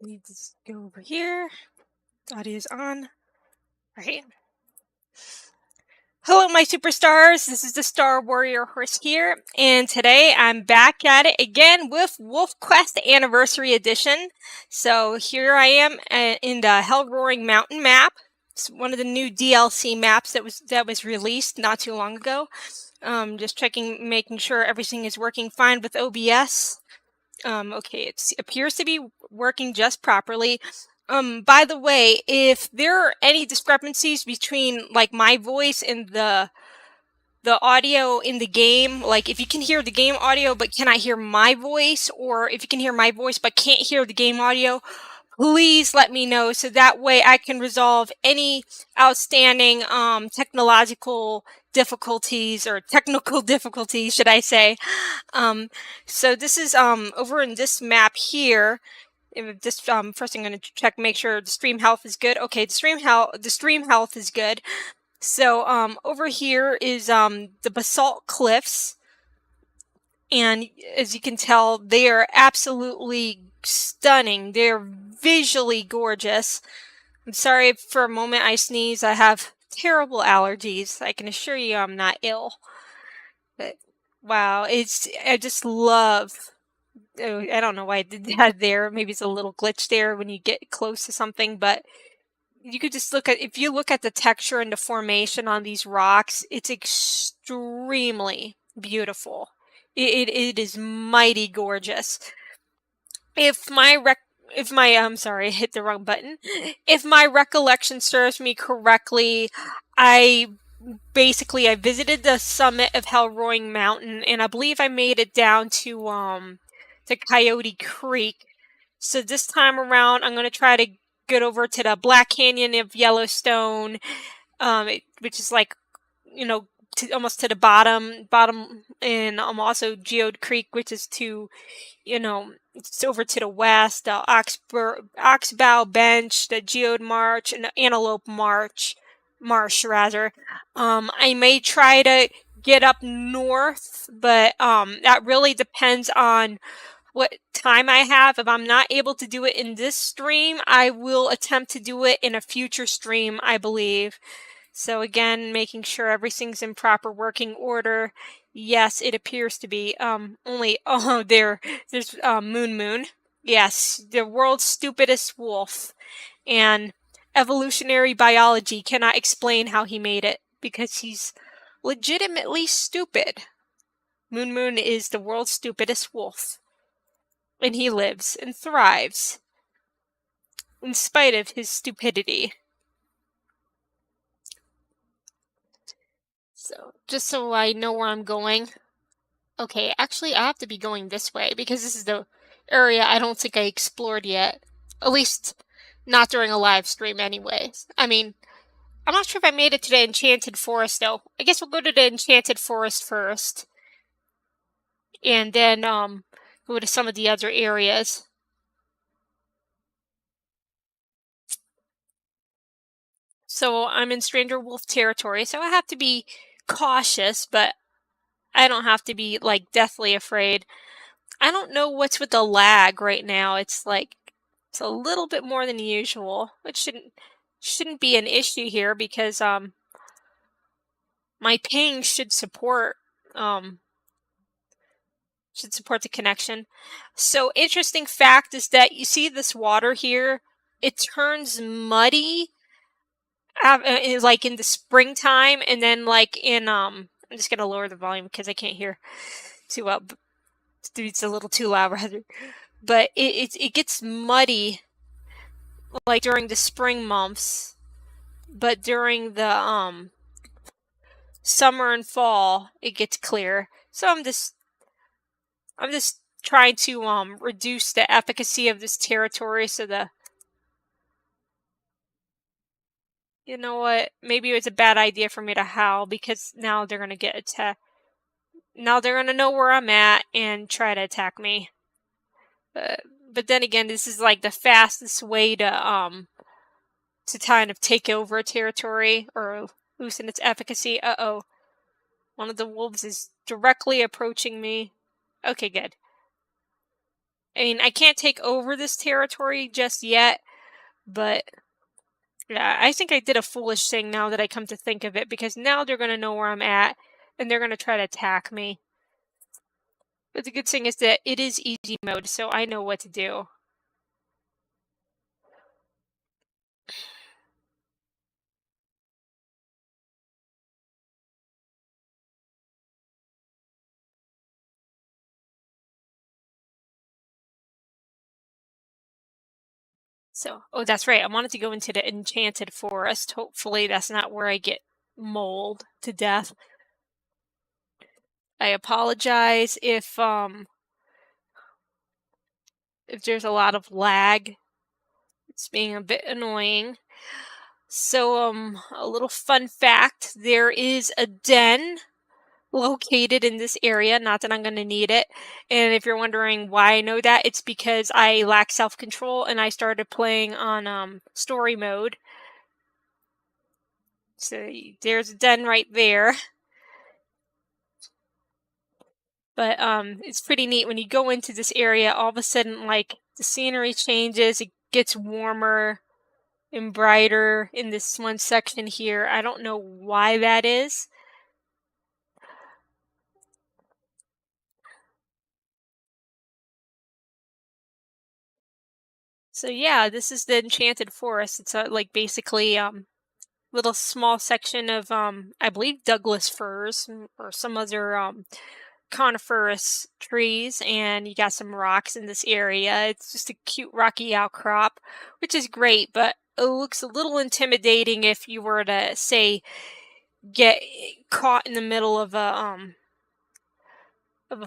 Need to go over here. Audio's on. All right. Hello, my superstars. This is the Star Warrior Horse here, and today I'm back at it again with Wolfquest Anniversary Edition. So here I am in the Hellroaring Mountain map. It's one of the new DLC maps that was released not too long ago. Just checking, making sure everything is working fine with OBS. Okay, it appears to be working just properly. By the way, if there are any discrepancies between like my voice and the audio in the game, like if you can hear the game audio but cannot hear my voice, or if you can hear my voice but can't hear the game audio, please let me know so that way I can resolve any outstanding technological difficulties, or technical difficulties, should I say. So this is over in this map here. This first I'm going to check, make sure the stream health is good. Okay, the stream health is good. So over here is the basalt cliffs, and as you can tell, they are absolutely stunning. They're visually gorgeous. I'm sorry for a moment I sneeze. I have terrible allergies. I can assure you I'm not ill. But wow, I just love. Oh, I don't know why I did that there. Maybe it's a little glitch there when you get close to something, but you could just if you look at the texture and the formation on these rocks, it's extremely beautiful. It is mighty gorgeous. I'm sorry, I hit the wrong button. If my recollection serves me correctly, I visited the summit of Hellroaring Mountain, and I believe I made it down to Coyote Creek. So this time around, I'm going to try to get over to the Black Canyon of Yellowstone, which is like, almost to the bottom, and also Geode Creek, which is to, it's over to the west, the Oxbow Bench, the Geode Marsh, and the Antelope Marsh, rather. I may try to get up north, but that really depends on what time I have. If I'm not able to do it in this stream, I will attempt to do it in a future stream, I believe. So again, making sure everything's in proper working order. Yes, it appears to be. There's Moon. Yes, the world's stupidest wolf. And evolutionary biology cannot explain how he made it, because he's legitimately stupid. Moon is the world's stupidest wolf. And he lives and thrives in spite of his stupidity. So, just so I know where I'm going. Okay, actually I have to be going this way, because this is the area I don't think I explored yet. At least, not during a live stream anyways. I mean, I'm not sure if I made it to the Enchanted Forest though. I guess we'll go to the Enchanted Forest first. And then, go to some of the other areas. So I'm in Stranger Wolf territory, so I have to be cautious, but I don't have to be like deathly afraid. I don't know what's with the lag right now. It's a little bit more than usual, which shouldn't be an issue here, because my ping should support the connection. So interesting fact is that you see this water here, it turns muddy like in the springtime, and then like in I'm just gonna lower the volume because I can't hear too well. It's a little too loud rather. But it gets muddy like during the spring months, but during the summer and fall it gets clear. So I'm just trying to reduce the efficacy of this territory, so you know what? Maybe it was a bad idea for me to howl, because now they're gonna get attacked. Now they're gonna know where I'm at and try to attack me. But then again, this is like the fastest way to kind of take over a territory or loosen its efficacy. Uh-oh. One of the wolves is directly approaching me. Okay, good. I mean, I can't take over this territory just yet, but yeah, I think I did a foolish thing now that I come to think of it, because now they're going to know where I'm at, and they're going to try to attack me. But the good thing is that it is easy mode, so I know what to do. So, oh, that's right. I wanted to go into the Enchanted Forest. Hopefully that's not where I get mauled to death. I apologize if there's a lot of lag. It's being a bit annoying. So, a little fun fact, there is a den located in this area, not that I'm going to need it. And if you're wondering why I know that, it's because I lack self-control and I started playing on story mode. So there's a den right there. But it's pretty neat when you go into this area, all of a sudden, like, the scenery changes, it gets warmer and brighter in this one section here. I don't know why that is. So yeah, this is the Enchanted Forest. It's like basically little small section of I believe Douglas firs or some other coniferous trees, and you got some rocks in this area. It's just a cute rocky outcrop, which is great, but it looks a little intimidating if you were to, say, get caught in the middle of a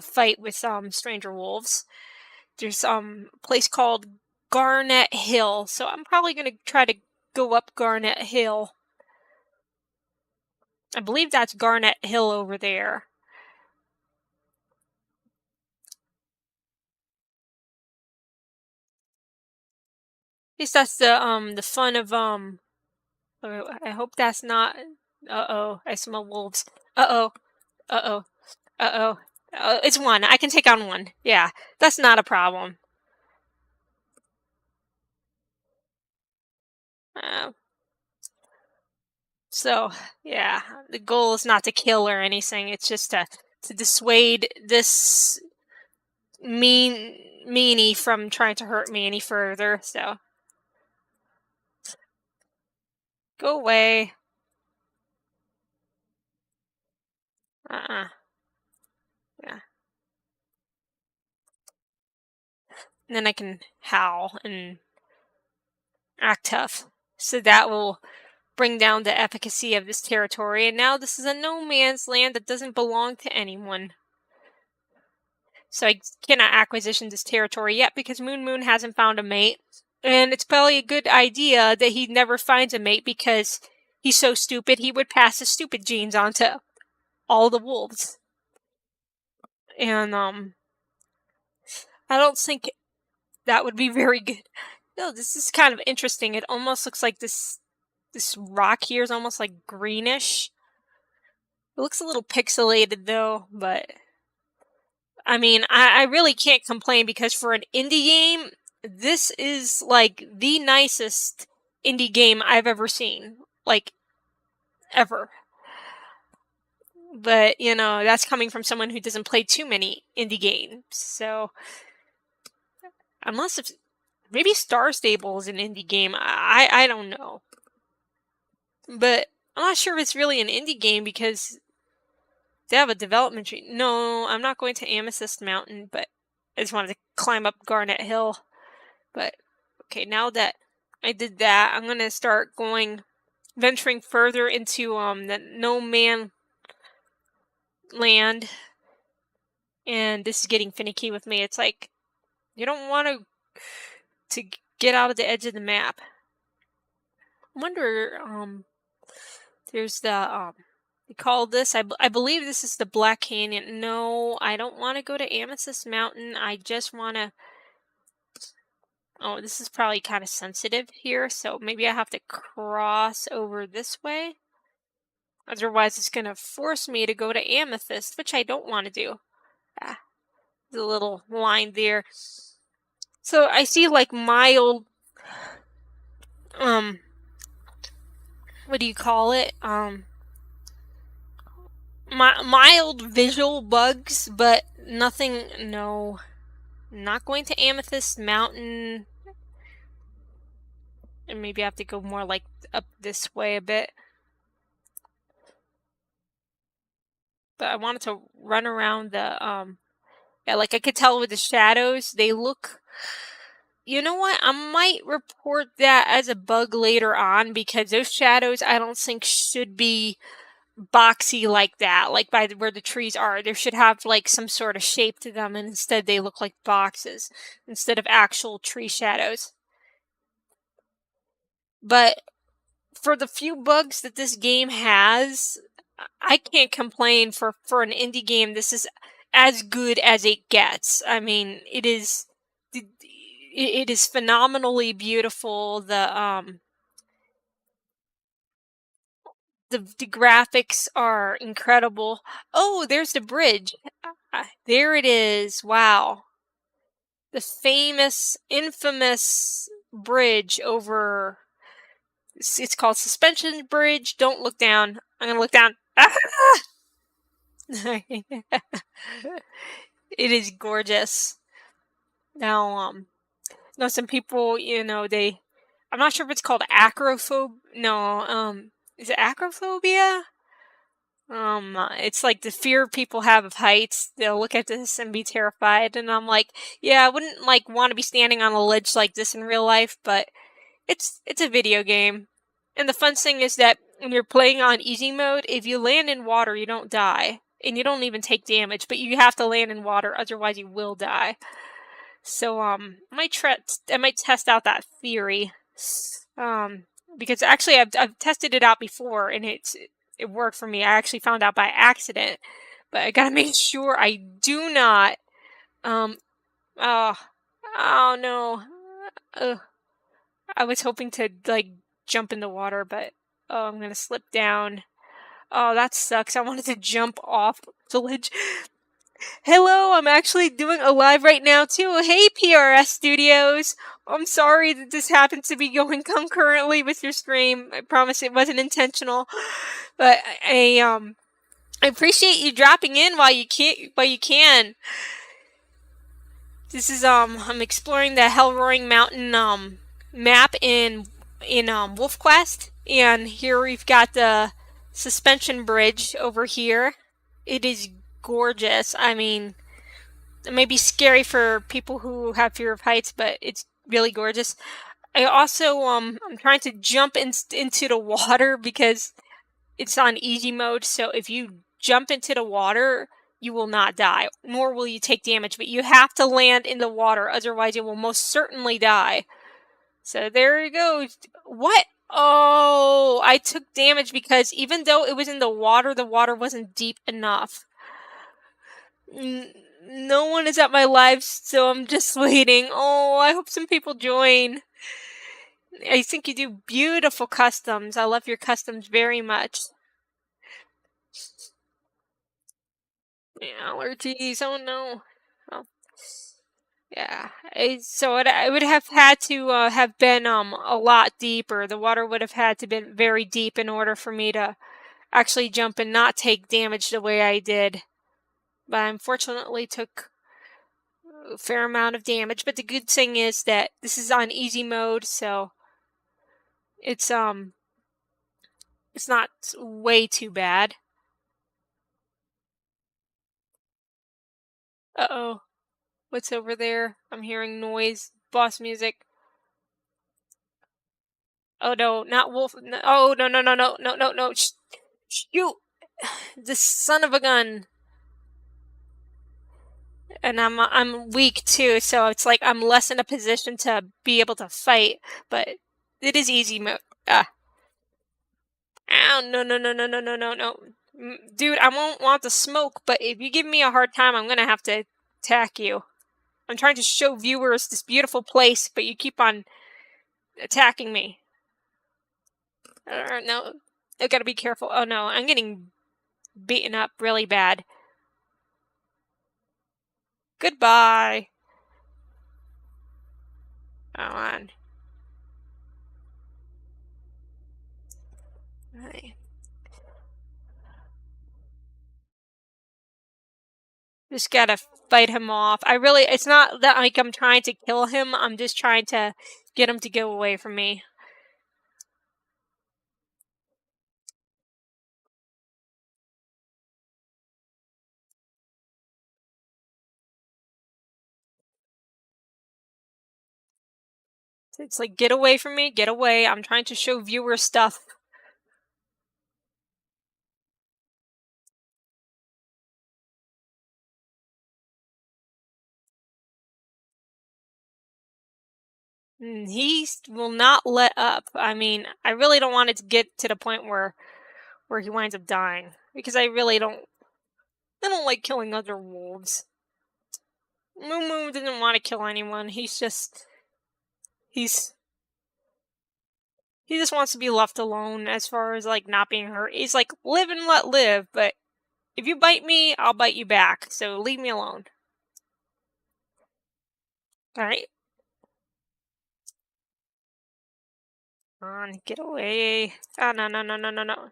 fight with stranger wolves. There's a place called Garnet Hill, so I'm probably gonna try to go up Garnet Hill. I believe that's Garnet Hill over there. At least that's the fun of I hope that's not. Uh-oh, I smell wolves. Uh-oh. Uh-oh. Uh-oh. It's one. I can take on one. Yeah, that's not a problem. Uh, so, yeah, the goal is not to kill or anything. It's just to dissuade this meanie from trying to hurt me any further. So, go away. Uh-uh. Yeah. And then I can howl and act tough. So that will bring down the efficacy of this territory. And now this is a no man's land that doesn't belong to anyone. So I cannot acquisition this territory yet because Moon hasn't found a mate. And it's probably a good idea that he never finds a mate because he's so stupid he would pass his stupid genes on to all the wolves. And I don't think that would be very good. No, this is kind of interesting. It almost looks like this rock here is almost like greenish. It looks a little pixelated though, but I mean, I really can't complain because for an indie game, this is like the nicest indie game I've ever seen. Like, ever. But, you know, that's coming from someone who doesn't play too many indie games. So, unless if maybe Star Stable is an indie game, I don't know. But I'm not sure if it's really an indie game because they have a development tree. No, I'm not going to Amethyst Mountain, but I just wanted to climb up Garnet Hill. But, okay, now that I did that, I'm going to start venturing further into the no man land. And this is getting finicky with me. It's like, you don't want to get out of the edge of the map. I wonder, there's the, they call this, I believe this is the Black Canyon. No, I don't want to go to Amethyst Mountain. I just want to, oh, this is probably kind of sensitive here, so maybe I have to cross over this way. Otherwise, it's going to force me to go to Amethyst, which I don't want to do. Ah, the little line there. So I see like mild, what do you call it? Mild visual bugs, but nothing, no. Not going to Amethyst Mountain. And maybe I have to go more like up this way a bit. But I wanted to run around the, yeah, like I could tell with the shadows, they look, you know what? I might report that as a bug later on because those shadows I don't think should be boxy like that, like by where the trees are. There should have like some sort of shape to them, and instead they look like boxes instead of actual tree shadows. But for the few bugs that this game has, I can't complain. For an indie game, this is as good as it gets. I mean, it is phenomenally beautiful. The graphics are incredible. Oh, there's the bridge. There it is. Wow. The famous, infamous bridge over... It's called Suspension Bridge. Don't look down. I'm gonna look down. It is gorgeous. Now, some people, I'm not sure if it's called acrophobia. No, is it acrophobia? It's like the fear people have of heights. They'll look at this and be terrified, and I'm like, yeah, I wouldn't like want to be standing on a ledge like this in real life, but it's a video game. And the fun thing is that when you're playing on easy mode, if you land in water, you don't die. And you don't even take damage, but you have to land in water, otherwise you will die. So, I might test out that theory. Because actually I've tested it out before, and it worked for me. I actually found out by accident. But I gotta make sure I do not, oh no. I was hoping to, like, jump in the water, but, oh, I'm gonna slip down. Oh, that sucks. I wanted to jump off the ledge. Hello, I'm actually doing a live right now, too. Hey, PRS Studios. I'm sorry that this happens to be going concurrently with your stream. I promise it wasn't intentional. But I appreciate you dropping in while you can. This is, I'm exploring the Hellroaring Mountain, map in Wolfquest, and here we've got the suspension bridge over here. It is gorgeous. I mean, it may be scary for people who have fear of heights, but it's really gorgeous. I also I'm trying to jump into the water because it's on easy mode, so if you jump into the water, you will not die, nor will you take damage, but you have to land in the water, otherwise you will most certainly die. So there you go. What? Oh, I took damage because even though it was in the water wasn't deep enough. No one is at my live, so I'm just waiting. Oh, I hope some people join. I think you do beautiful customs. I love your customs very much. Allergies, oh no. Oh. Yeah, so I would have had to have been a lot deeper. The water would have had to been very deep in order for me to actually jump and not take damage the way I did. But I unfortunately took a fair amount of damage. But the good thing is that this is on easy mode, so it's not way too bad. Uh-oh. What's over there? I'm hearing noise. Boss music. Oh no, not wolf. No, oh no, no, no, no, no, no, no. Shoot! This son of a gun. And I'm weak too, so it's like I'm less in a position to be able to fight. But it is easy mode. Ah. Ow! No, no, no, no, no, no, no, no. Dude, I won't want the smoke, but if you give me a hard time, I'm gonna have to attack you. I'm trying to show viewers this beautiful place, but you keep on attacking me. No, I gotta be careful. Oh no, I'm getting beaten up really bad. Goodbye. Come on. Right. Just gotta fight him off. It's not that like I'm trying to kill him, I'm just trying to get him to go away from me. It's like, get away from me, get away. I'm trying to show viewers stuff. He will not let up. I mean, I really don't want it to get to the point where he winds up dying, because I don't like killing other wolves. Moo Moo didn't want to kill anyone. He's he just wants to be left alone as far as like not being hurt. He's like, live and let live, but if you bite me, I'll bite you back. So leave me alone. All right. Come on, get away. Oh, no, no, no, no, no, no.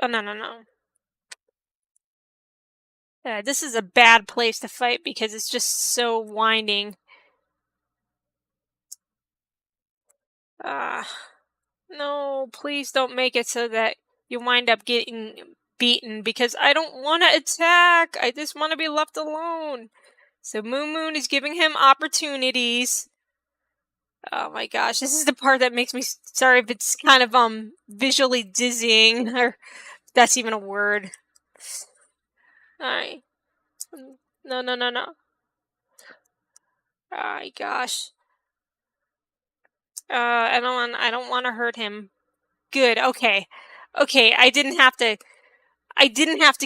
Oh, no, no, no. This is a bad place to fight because it's just so winding. No, please don't make it so that you wind up getting beaten, because I don't want to attack. I just want to be left alone. So Moon Moon is giving him opportunities. Oh my gosh, this is the part that makes me sorry if it's kind of visually dizzying, or if that's even a word. Alright. No, no, no, no. Oh my gosh. I don't want to hurt him. Good. Okay. Okay, I didn't have to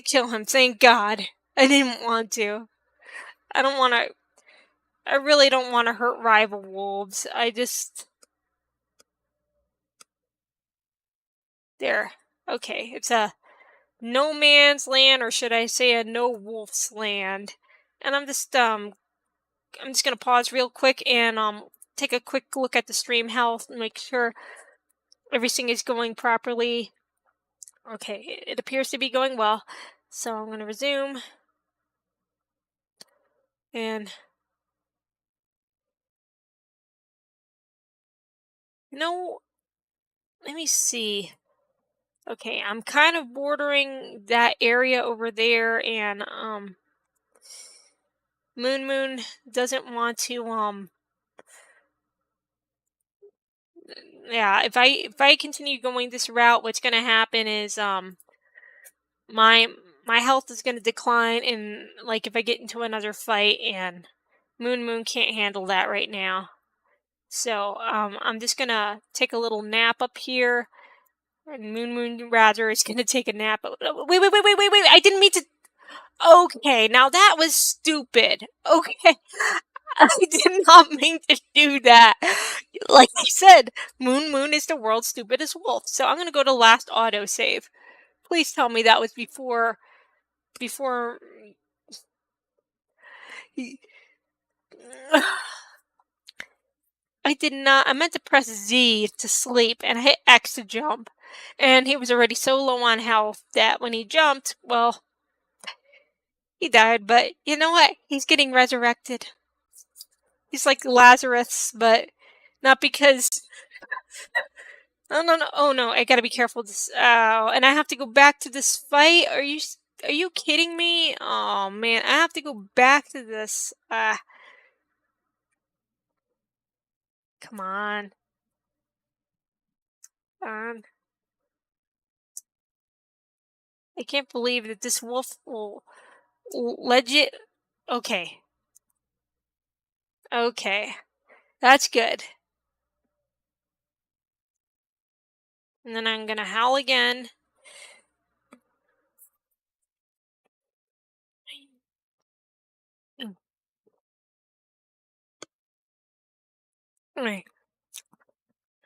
kill him. Thank God. I didn't want to. I don't want to I really don't want to hurt rival wolves. There. Okay, it's a no man's land, or should I say a no wolf's land. And I'm just gonna pause real quick and take a quick look at the stream health and make sure everything is going properly. Okay, it appears to be going well. So I'm gonna resume. And no, let me see. Okay, I'm kind of bordering that area over there, and Moon Moon doesn't want to yeah, if I continue going this route, what's gonna happen is my my health is gonna decline, and like if I get into another fight, and Moon Moon can't handle that right now. So I'm just gonna take a little nap up here, and Moon Moon rather is gonna take a nap. Wait! I didn't mean to. Okay, now that was stupid. Okay, I did not mean to do that. Like I said, Moon Moon is the world's stupidest wolf. So I'm gonna go to last autosave. Please tell me that was before. I did not. I meant to press Z to sleep, and I hit X to jump. And he was already so low on health that when he jumped, well, he died. But you know what? He's getting resurrected. He's like Lazarus, but not because. Oh no no! Oh no! I gotta be careful. And I have to go back to this fight. Are you kidding me? Oh man, I have to go back to this. Come on. Um, I can't believe that this wolf will legit. Okay. Okay. That's good. And then I'm gonna howl again. Alright.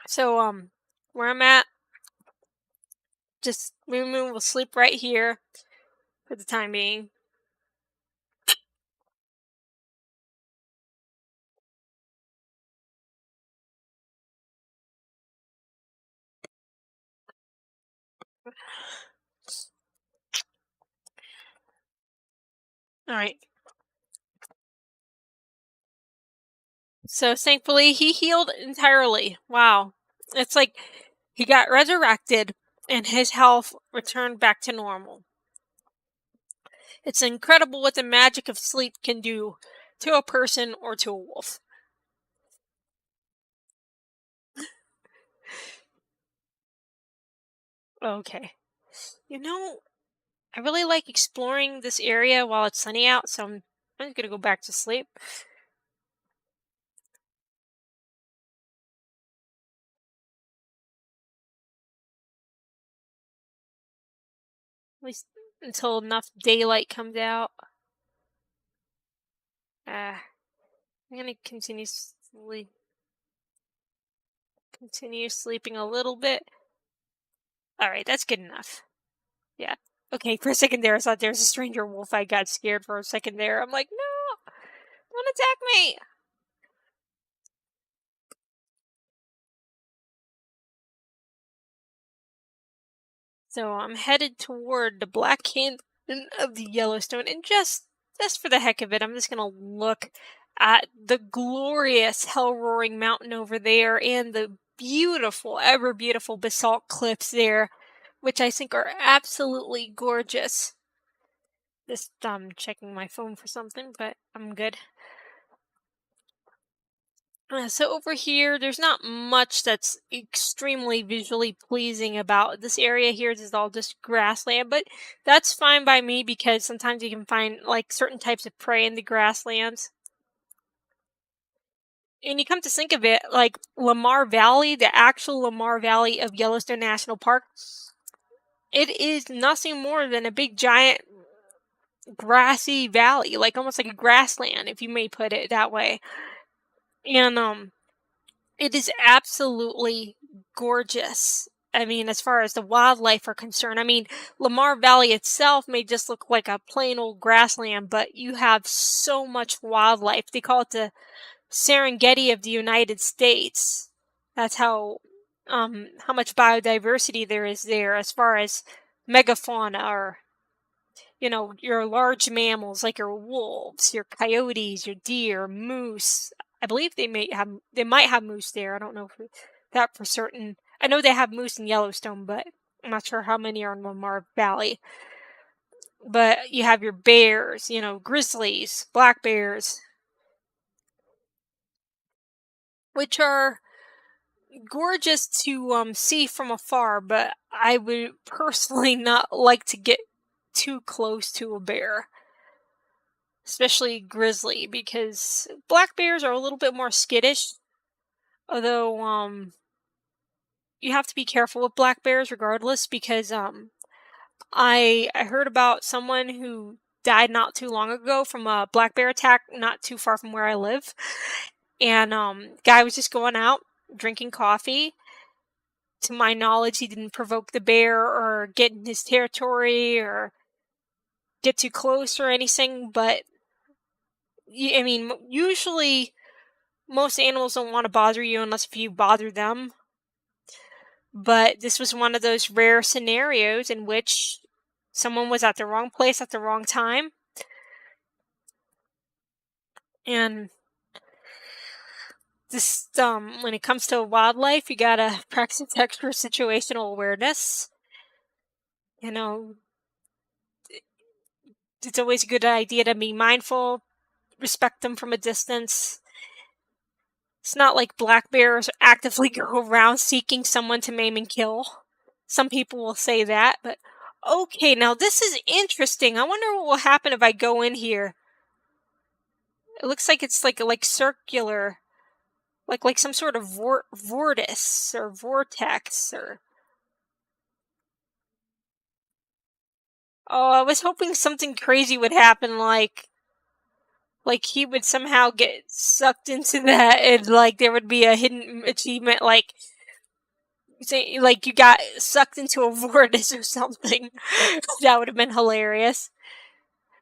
So, where I'm at, just Moo Moo will sleep right here for the time being. All right. So thankfully, he healed entirely. Wow. It's like he got resurrected and his health returned back to normal. It's incredible what the magic of sleep can do to a person or to a wolf. Okay. You know, I really like exploring this area while it's sunny out, so I'm just gonna go back to sleep. At least until enough daylight comes out. I'm gonna continue sleeping a little bit. Alright, that's good enough. Yeah. Okay, for a second there I thought there was a stranger wolf. I got scared for a second there. I'm like, no! Don't attack me! So I'm headed toward the Black Canyon of the Yellowstone, and just for the heck of it, I'm just gonna look at the glorious Hellroaring Mountain over there and the beautiful, ever beautiful basalt cliffs there, which I think are absolutely gorgeous. Just checking my phone for something, but I'm good. So over here, there's not much that's extremely visually pleasing about this area here. This is all just grassland, but that's fine by me because sometimes you can find like certain types of prey in the grasslands. And you come to think of it, like Lamar Valley, the actual Lamar Valley of Yellowstone National Park, it is nothing more than a big giant grassy valley, like almost like a grassland, if you may put it that way. And it is absolutely gorgeous. I mean, as far as the wildlife are concerned, I mean, Lamar Valley itself may just look like a plain old grassland, but you have so much wildlife. They call it the Serengeti of the United States. That's how much biodiversity there is there as far as megafauna or your large mammals like your wolves, your coyotes, your deer, moose. I believe they might have moose there. I don't know that for certain. I know they have moose in Yellowstone, but I'm not sure how many are in Lamar Valley. But you have your bears, grizzlies, black bears, which are gorgeous to see from afar, but I would personally not like to get too close to a bear. Especially grizzly, because black bears are a little bit more skittish. Although, you have to be careful with black bears regardless, because, I heard about someone who died not too long ago from a black bear attack not too far from where I live. And, guy was just going out, drinking coffee. To my knowledge, he didn't provoke the bear or get in his territory or get too close or anything, but I mean, usually most animals don't want to bother you unless if you bother them. But this was one of those rare scenarios in which someone was at the wrong place at the wrong time. And this, when it comes to wildlife, you gotta practice extra situational awareness. It's always a good idea to be mindful, respect them from a distance. It's not like black bears actively go around seeking someone to maim and kill. Some people will say that, but okay, now this is interesting. I wonder what will happen if I go in here. It looks like it's like circular, like some sort of vortex or vortex or. Oh, I was hoping something crazy would happen, like he would somehow get sucked into that, and like there would be a hidden achievement, like Say, like, you got sucked into a vortex or something. That would have been hilarious.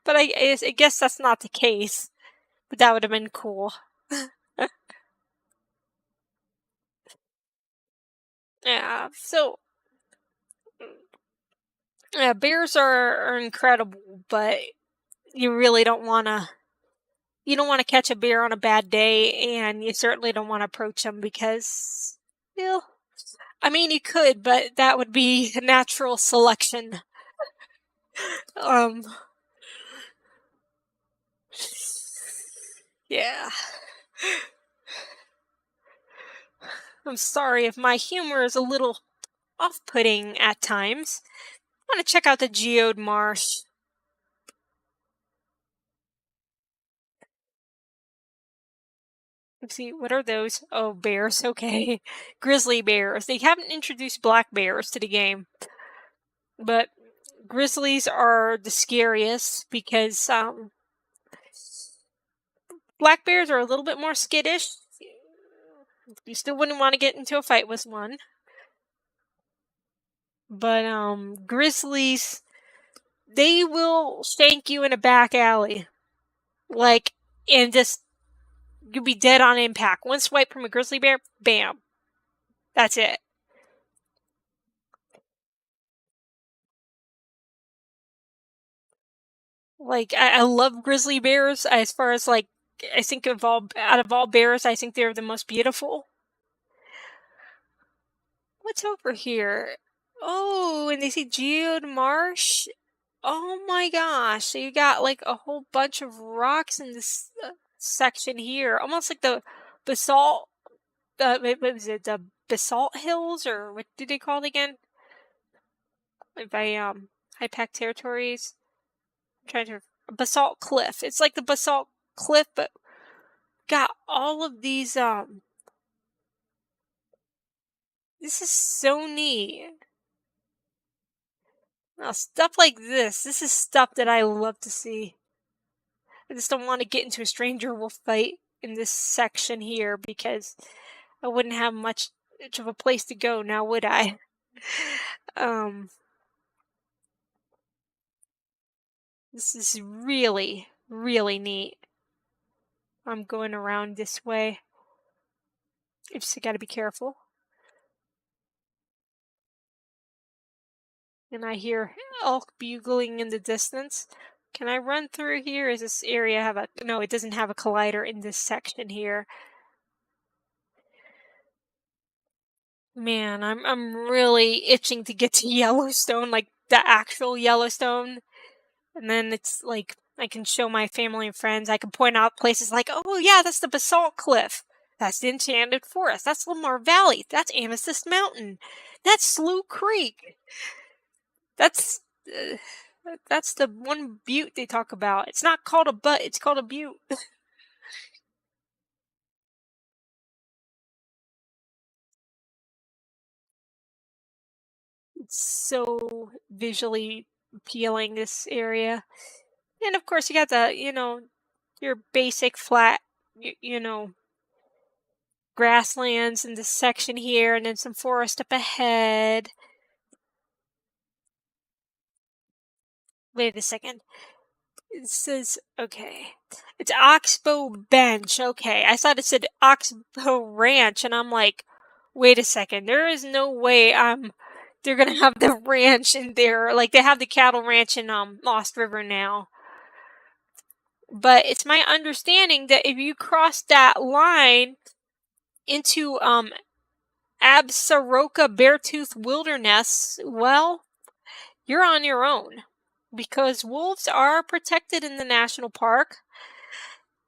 But I guess that's not the case. But that would have been cool. Yeah, so yeah, bears are incredible, but you really don't want to. You don't want to catch a bear on a bad day, and you certainly don't want to approach them because, well, I mean, you could, but that would be natural selection. Um, yeah. I'm sorry if my humor is a little off-putting at times. I want to check out the geode marsh. Let's see, what are those? Oh, bears, okay. Grizzly bears. They haven't introduced black bears to the game, but grizzlies are the scariest because black bears are a little bit more skittish. You still wouldn't want to get into a fight with one. But grizzlies, they will shank you in a back alley. Like, and just you'll be dead on impact. One swipe from a grizzly bear, bam. That's it. Like, I love grizzly bears as far as like I think out of all bears, I think they're the most beautiful. What's over here? Oh, and they see geode marsh. Oh my gosh! So you got like a whole bunch of rocks in this section here, almost like the basalt. What was it? The basalt hills, or what did they call it again? By high pack territories. I'm trying to basalt cliff. It's like the basalt cliff, but got all of these. This is so neat. Now stuff like this. This is stuff that I love to see. I just don't want to get into a stranger wolf fight in this section here because I wouldn't have much of a place to go now, would I? This is really, really neat. I'm going around this way. I just gotta be careful. And I hear elk bugling in the distance. Can I run through here? Is this area have a... No, it doesn't have a collider in this section here. Man, I'm really itching to get to Yellowstone, like the actual Yellowstone. And then it's like I can show my family and friends. I can point out places like, oh yeah, that's the Basalt Cliff. That's the Enchanted Forest. That's Lamar Valley. That's Amethyst Mountain. That's Slough Creek. That's that's the one butte they talk about. It's not called a butte. It's called a butte. It's so visually appealing, this area. And of course, you got the, your basic flat, grasslands in this section here, and then some forest up ahead. Wait a second. It says, okay, it's Oxbow Bench. Okay, I thought it said Oxbow Ranch, and I'm like, wait a second. There is no way they're gonna have the ranch in there. Like, they have the cattle ranch in Lost River now. But it's my understanding that if you cross that line into Absaroka Beartooth Wilderness, well, you're on your own. Because wolves are protected in the national park.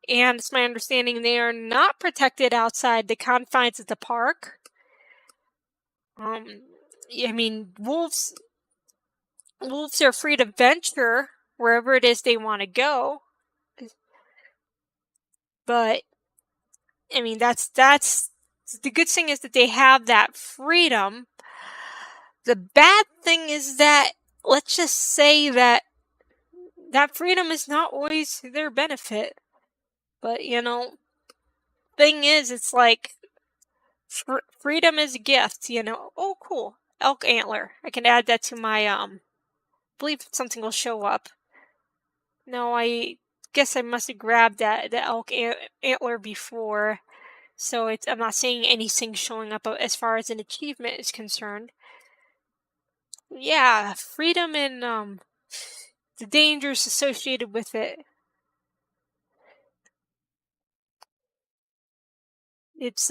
And it's my understanding they are not protected outside the confines of the park. I mean, wolves are free to venture wherever it is they want to go. But I mean, that's the good thing is that they have that freedom. The bad thing is that, let's just say that freedom is not always their benefit. But, thing is, it's like freedom is a gift, Oh, cool. Elk antler. I can add that to my, believe something will show up. No, I guess I must have grabbed the elk antler before. So I'm not seeing anything showing up as far as an achievement is concerned. Yeah, freedom and the dangers associated with it. It's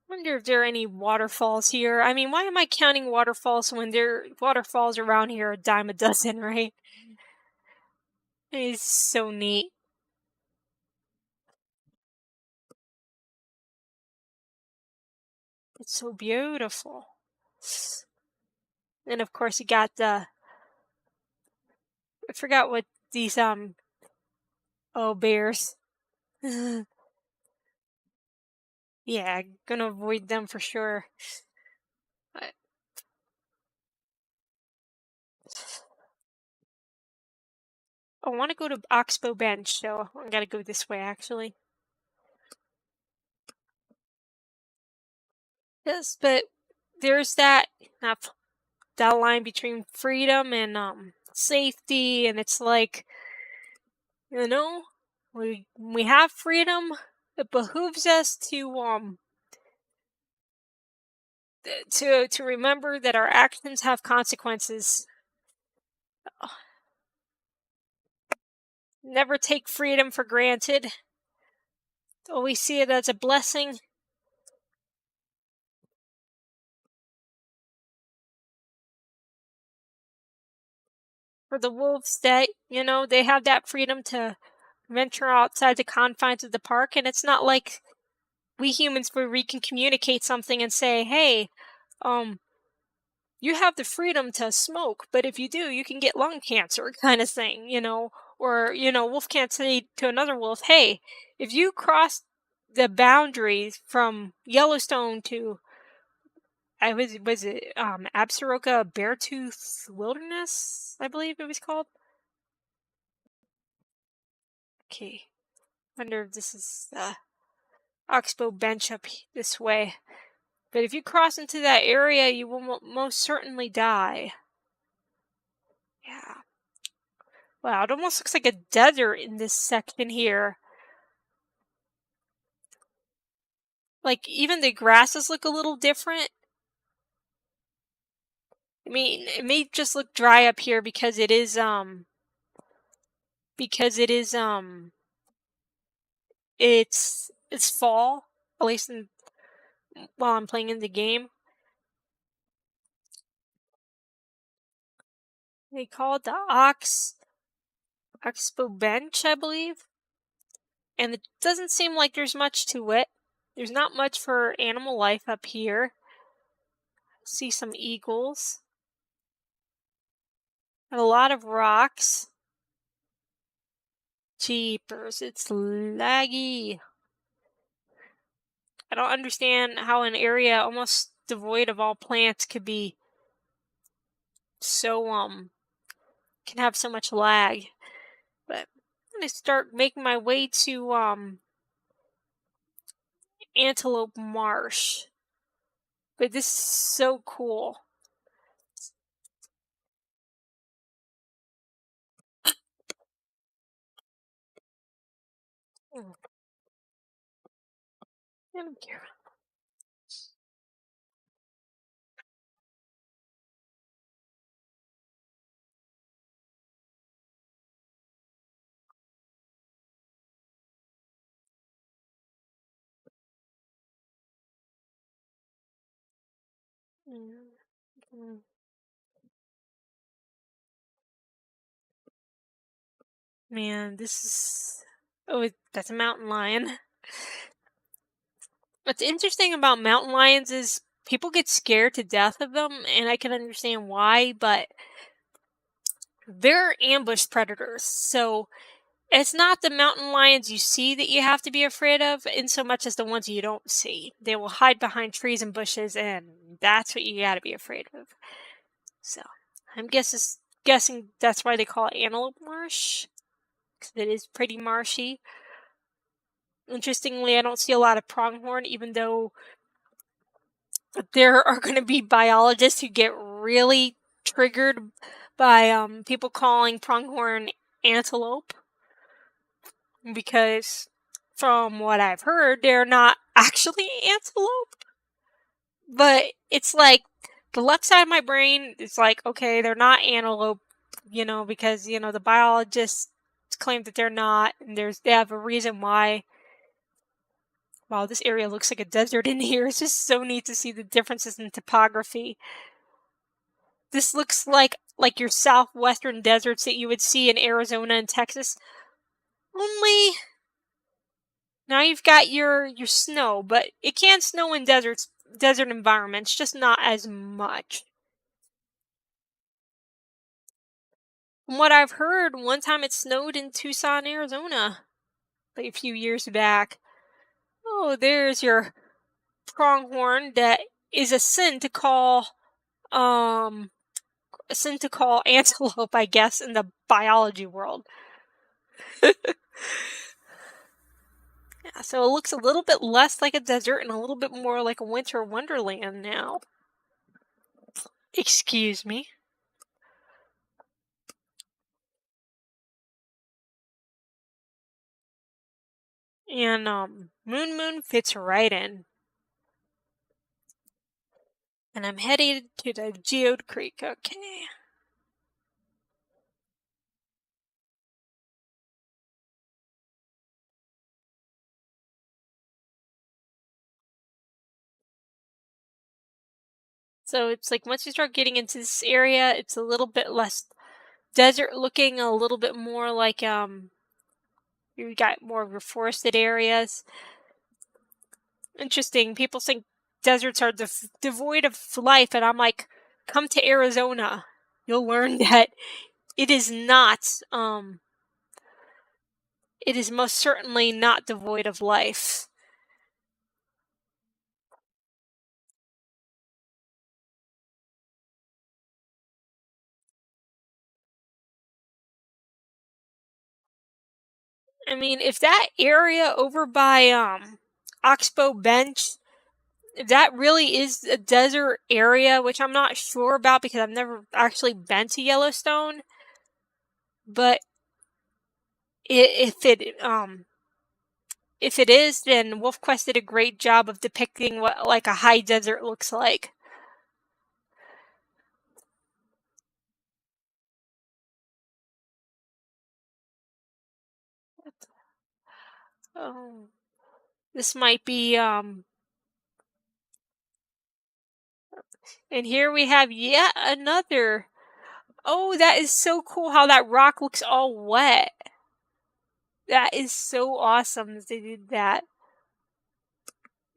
wonder if there are any waterfalls here. I mean, why am I counting waterfalls when there are waterfalls around here a dime a dozen, right? It's so neat. It's so beautiful. And of course you got I forgot what these bears. Yeah, gonna avoid them for sure. But I want to go to Oxbow Bench, so I gotta go this way actually. Yes, but there's that line between freedom and safety, and it's like, we have freedom. It behooves us to remember that our actions have consequences. Never take freedom for granted. Always see it as a blessing. For the wolves that, they have that freedom to venture outside the confines of the park, and it's not like we humans where we can communicate something and say, hey, you have the freedom to smoke, but if you do, you can get lung cancer, kind of thing, Or, wolf can't say to another wolf, hey, if you cross the boundaries from Yellowstone to, was it Absaroka Beartooth Wilderness, I believe it was called? Okay. Wonder if this is the Oxbow Bench up this way. But if you cross into that area, you will most certainly die. Yeah. Wow, it almost looks like a desert in this section here. Like, even the grasses look a little different. I mean, it may just look dry up here because it is, it's fall, at least while I'm playing in the game. They call it the Oxbow Bench, I believe. And it doesn't seem like there's much to it. There's not much for animal life up here. See some eagles. And a lot of rocks. Jeepers, it's laggy. I don't understand how an area almost devoid of all plants could be so, can have so much lag. But I'm gonna start making my way to, Antelope Marsh. But this is so cool. Man, this is... Oh, that's a mountain lion. What's interesting about mountain lions is people get scared to death of them, and I can understand why, but they're ambush predators. So it's not the mountain lions you see that you have to be afraid of, in so much as the ones you don't see. They will hide behind trees and bushes, and that's what you gotta be afraid of. So I'm guessing that's why they call it Antelope Marsh, because it is pretty marshy. Interestingly, I don't see a lot of pronghorn, even though there are going to be biologists who get really triggered by people calling pronghorn antelope, because from what I've heard, they're not actually antelope. But it's like the left side of my brain is like, okay, they're not antelope, because the biologists claim that they're not, and they have a reason why. Wow, this area looks like a desert in here. It's just so neat to see the differences in topography. This looks like your southwestern deserts that you would see in Arizona and Texas. Only now you've got your snow, but it can snow in desert environments, just not as much. From what I've heard, one time it snowed in Tucson, Arizona, like a few years back. Oh, there's your pronghorn that is a sin to call antelope, I guess, in the biology world. Yeah, so it looks a little bit less like a desert and a little bit more like a winter wonderland now. Excuse me. And Moon fits right in. And I'm headed to the Geode Creek. Okay. So it's like once you start getting into this area, it's a little bit less desert looking, a little bit more like you got more of your forested areas. Interesting. People think deserts are devoid of life, and I'm like, come to Arizona. You'll learn that it is not. It is most certainly not devoid of life. I mean, if that area over by Oxbow Bench, if that really is a desert area, which I'm not sure about because I've never actually been to Yellowstone, but if it is, then Wolfquest did a great job of depicting what like a high desert looks like. Oh, this might be and here we have yet another. Oh, that is so cool how that rock looks all wet. That is so awesome that they did that.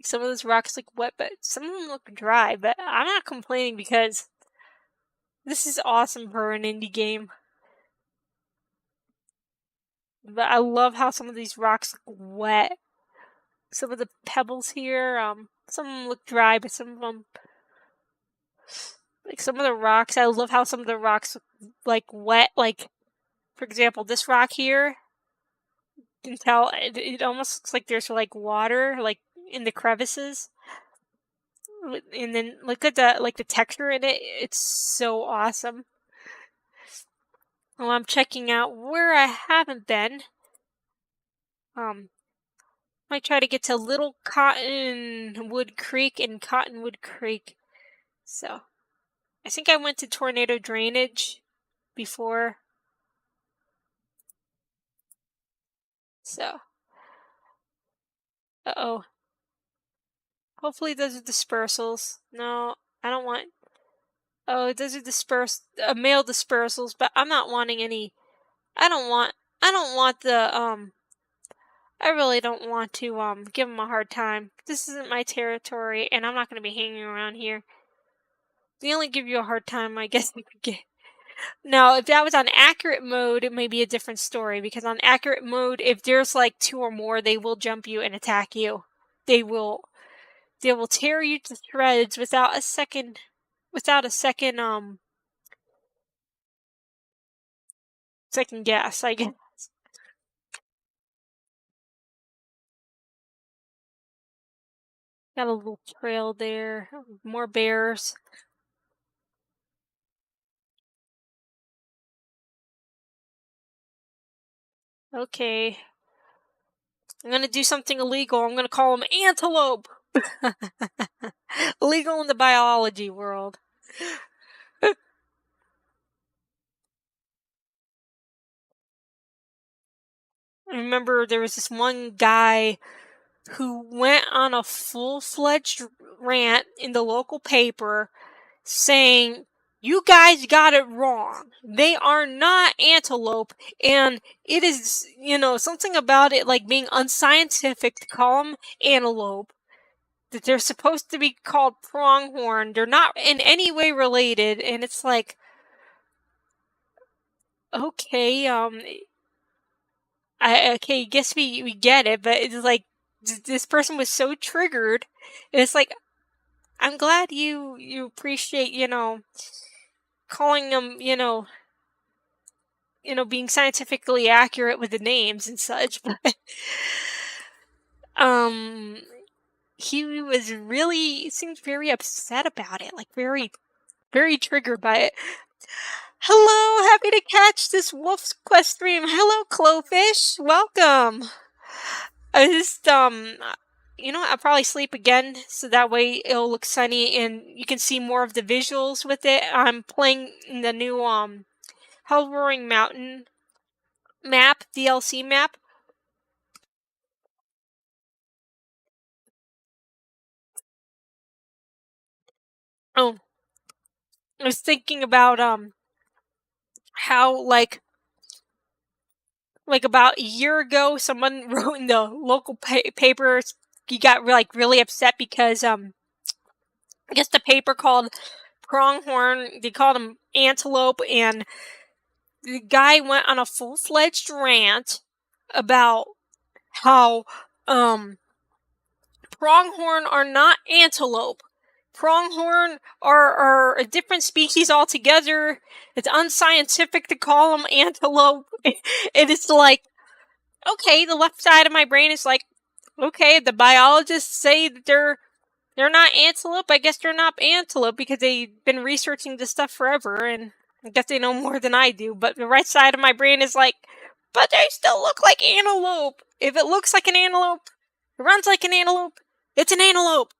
Some of those rocks look wet, but some of them look dry. But I'm not complaining because this is awesome for an indie game. But I love how some of these rocks look wet. Some of the pebbles here, some of them look dry, but some of them, like some of the rocks, I love how some of the rocks look like wet. Like, for example, this rock here, you can tell it almost looks like there's like water, like in the crevices. And then look at the texture in it. It's so awesome. Well, I'm checking out where I haven't been. Might try to get to Little Cottonwood Creek and Cottonwood Creek. So, I think I went to Tornado Drainage before. So, uh-oh. Hopefully those are dispersals. No, I don't want. Oh, those are male dispersals, but I'm not wanting any. I don't want the I really don't want to give them a hard time. This isn't my territory, and I'm not going to be hanging around here. They only give you a hard time, I guess you could get. Now, if that was on accurate mode, it may be a different story, because on accurate mode, if there's like 2 or more, they will jump you and attack you. They will tear you to shreds without a second second guess, I guess. Got a little trail there. More bears. Okay. I'm gonna do something illegal. I'm gonna call them antelope. Illegal in the biology world. I remember there was this one guy who went on a full-fledged rant in the local paper saying, "You guys got it wrong. They are not antelope, and it is, something about it like being unscientific to call them antelope. That they're supposed to be called pronghorn. They're not in any way related." And it's like, okay, I guess we get it, but it's like this person was so triggered, and it's like, I'm glad you appreciate, calling them, being scientifically accurate with the names and such, but he seemed very upset about it, like very, very triggered by it. Hello, happy to catch this Wolfquest stream. Hello, Clowfish, welcome. I just, I'll probably sleep again, so that way it'll look sunny and you can see more of the visuals with it. I'm playing the new, Hellroaring Mountain map, DLC map. Oh, I was thinking about, how, like about a year ago, someone wrote in the local paper, he got, really upset because, I guess the paper called pronghorn, they called him antelope, and the guy went on a full-fledged rant about how, pronghorn are not antelope. Pronghorn are a different species altogether. It's unscientific to call them antelope. It is like, okay, the left side of my brain is like, okay, the biologists say that they're not antelope. I guess they're not antelope because they've been researching this stuff forever, and I guess they know more than I do. But the right side of my brain is like, but they still look like antelope. If it looks like an antelope, it runs like an antelope, it's an antelope.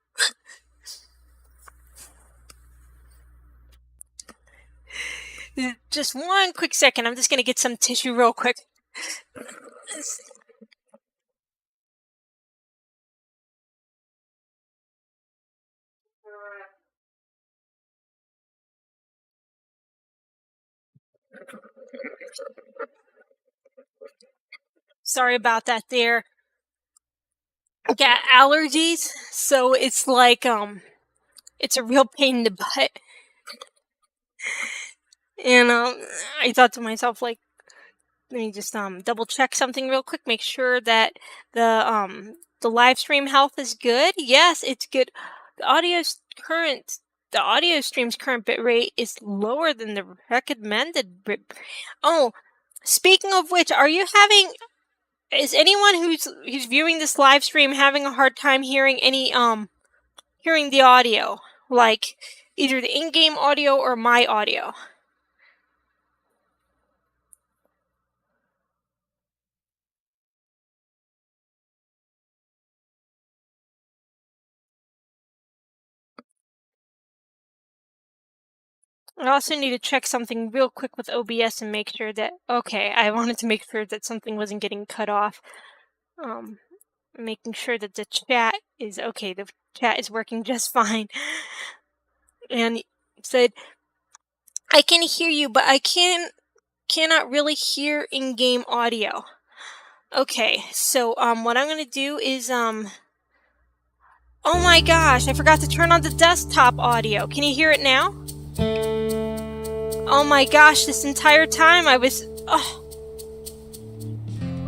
Just one quick second. I'm just going to get some tissue real quick. Sorry about that there. I got allergies, so it's like, it's a real pain in the butt. And, I thought to myself, like, let me just, double check something real quick, make sure that the live stream health is good. Yes, it's good. The audio stream's current bitrate is lower than the recommended bit. Oh, speaking of which, is anyone who's viewing this live stream having a hard time hearing hearing the audio? Like, either the in-game audio or my audio? I also need to check something real quick with OBS and make sure that, okay, I wanted to make sure that something wasn't getting cut off. Making sure that the chat is okay. The chat is working just fine. And it said, I can hear you, but I cannot really hear in-game audio. Okay, so, what I'm gonna do is, oh my gosh, I forgot to turn on the desktop audio. Can you hear it now? Oh my gosh, this entire time I was...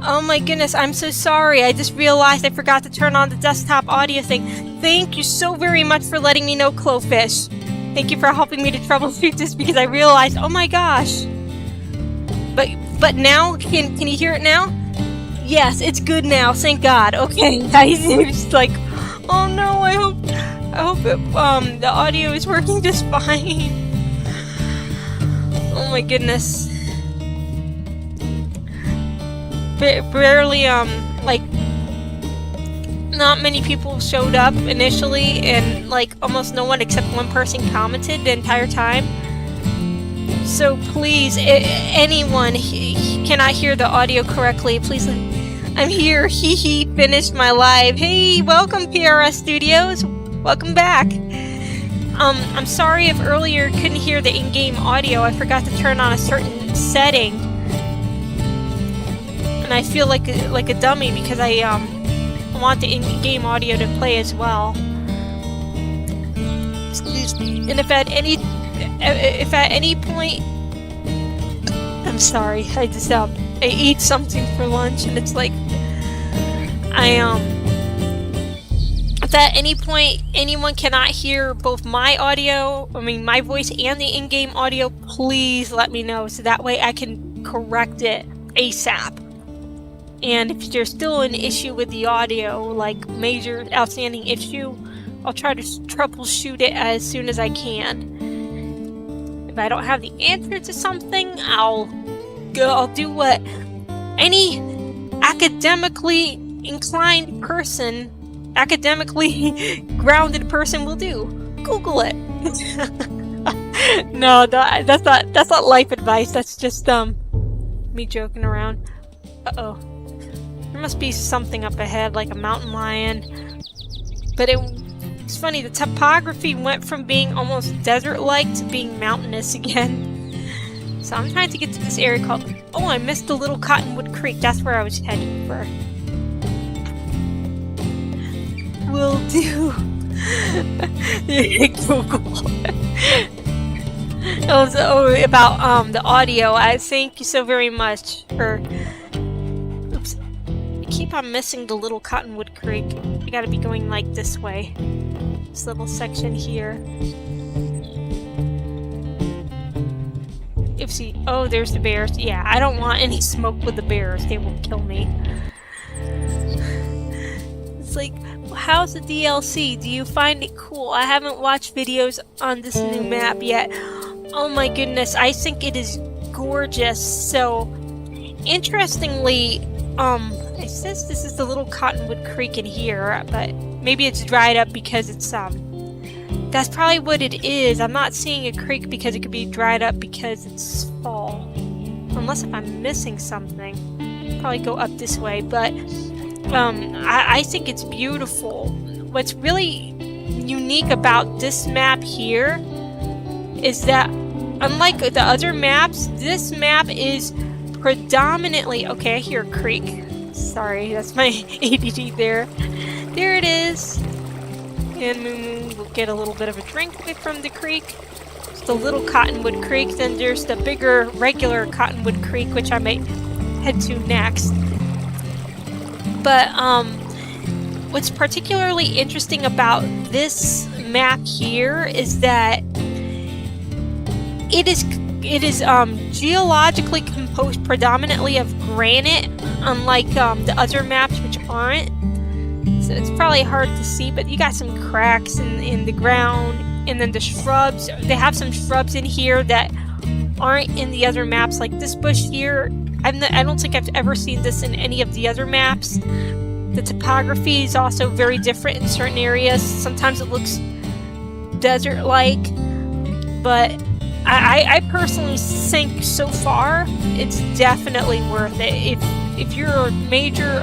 Oh my goodness, I'm so sorry. I just realized I forgot to turn on the desktop audio thing. Thank you so very much for letting me know, Clowfish. Thank you for helping me to troubleshoot this because I realized, oh my gosh. But now, can you hear it now? Yes, it's good now, thank God. Okay, guys, it's like... Oh no, I hope the audio is working just fine. Oh my goodness. Barely, like, not many people showed up initially, and, like, almost no one except one person commented the entire time. So please, anyone cannot hear the audio correctly, please, I'm here, hee finished my live. Hey, welcome PRS Studios, welcome back. I'm sorry if earlier couldn't hear the in-game audio. I forgot to turn on a certain setting. And I feel like a dummy because I want the in-game audio to play as well. Excuse me. And if at any point, I'm sorry, I just I ate something for lunch and it's like if at any point anyone cannot hear both my my voice and the in-game audio, please let me know so that way I can correct it ASAP. And if there's still an issue with the audio, like major outstanding issue, I'll try to troubleshoot it as soon as I can. If I don't have the answer to something, I'll do what any academically inclined person, academically grounded person will do. Google it. No, that's not life advice. That's just me joking around. Uh-oh. There must be something up ahead, like a mountain lion. But it's funny, the topography went from being almost desert-like to being mountainous again. So I'm trying to get to this area called... Oh, I missed the little Cottonwood Creek. That's where I was heading for. Will do. Google. About the audio. Thank you so very much for... Oops. I keep on missing the little Cottonwood Creek. I gotta be going like this way. This little section here. Oopsie. Oh, there's the bears. Yeah, I don't want any smoke with the bears. They will kill me. It's like, how's the DLC? Do you find it cool? I haven't watched videos on this new map yet. Oh my goodness, I think it is gorgeous. So, interestingly, it says this is the little Cottonwood Creek in here, but maybe it's dried up because it's, that's probably what it is. I'm not seeing a creek because it could be dried up because it's fall. Unless if I'm missing something. Probably go up this way, but I think it's beautiful. What's really unique about this map here is that unlike the other maps, this map is predominantly... Okay, I hear a creek. Sorry, that's my ADD there. There it is. And we'll get a little bit of a drink from the creek. It's the little Cottonwood Creek. Then there's the bigger, regular Cottonwood Creek, which I might head to next. But what's particularly interesting about this map here is that it is geologically composed predominantly of granite, unlike the other maps which aren't. So it's probably hard to see, but you got some cracks in the ground, and then the shrubs. They have some shrubs in here that aren't in the other maps, like this bush here. I don't think I've ever seen this in any of the other maps. The topography is also very different in certain areas. Sometimes it looks desert-like, but I personally think so far it's definitely worth it. If you're a major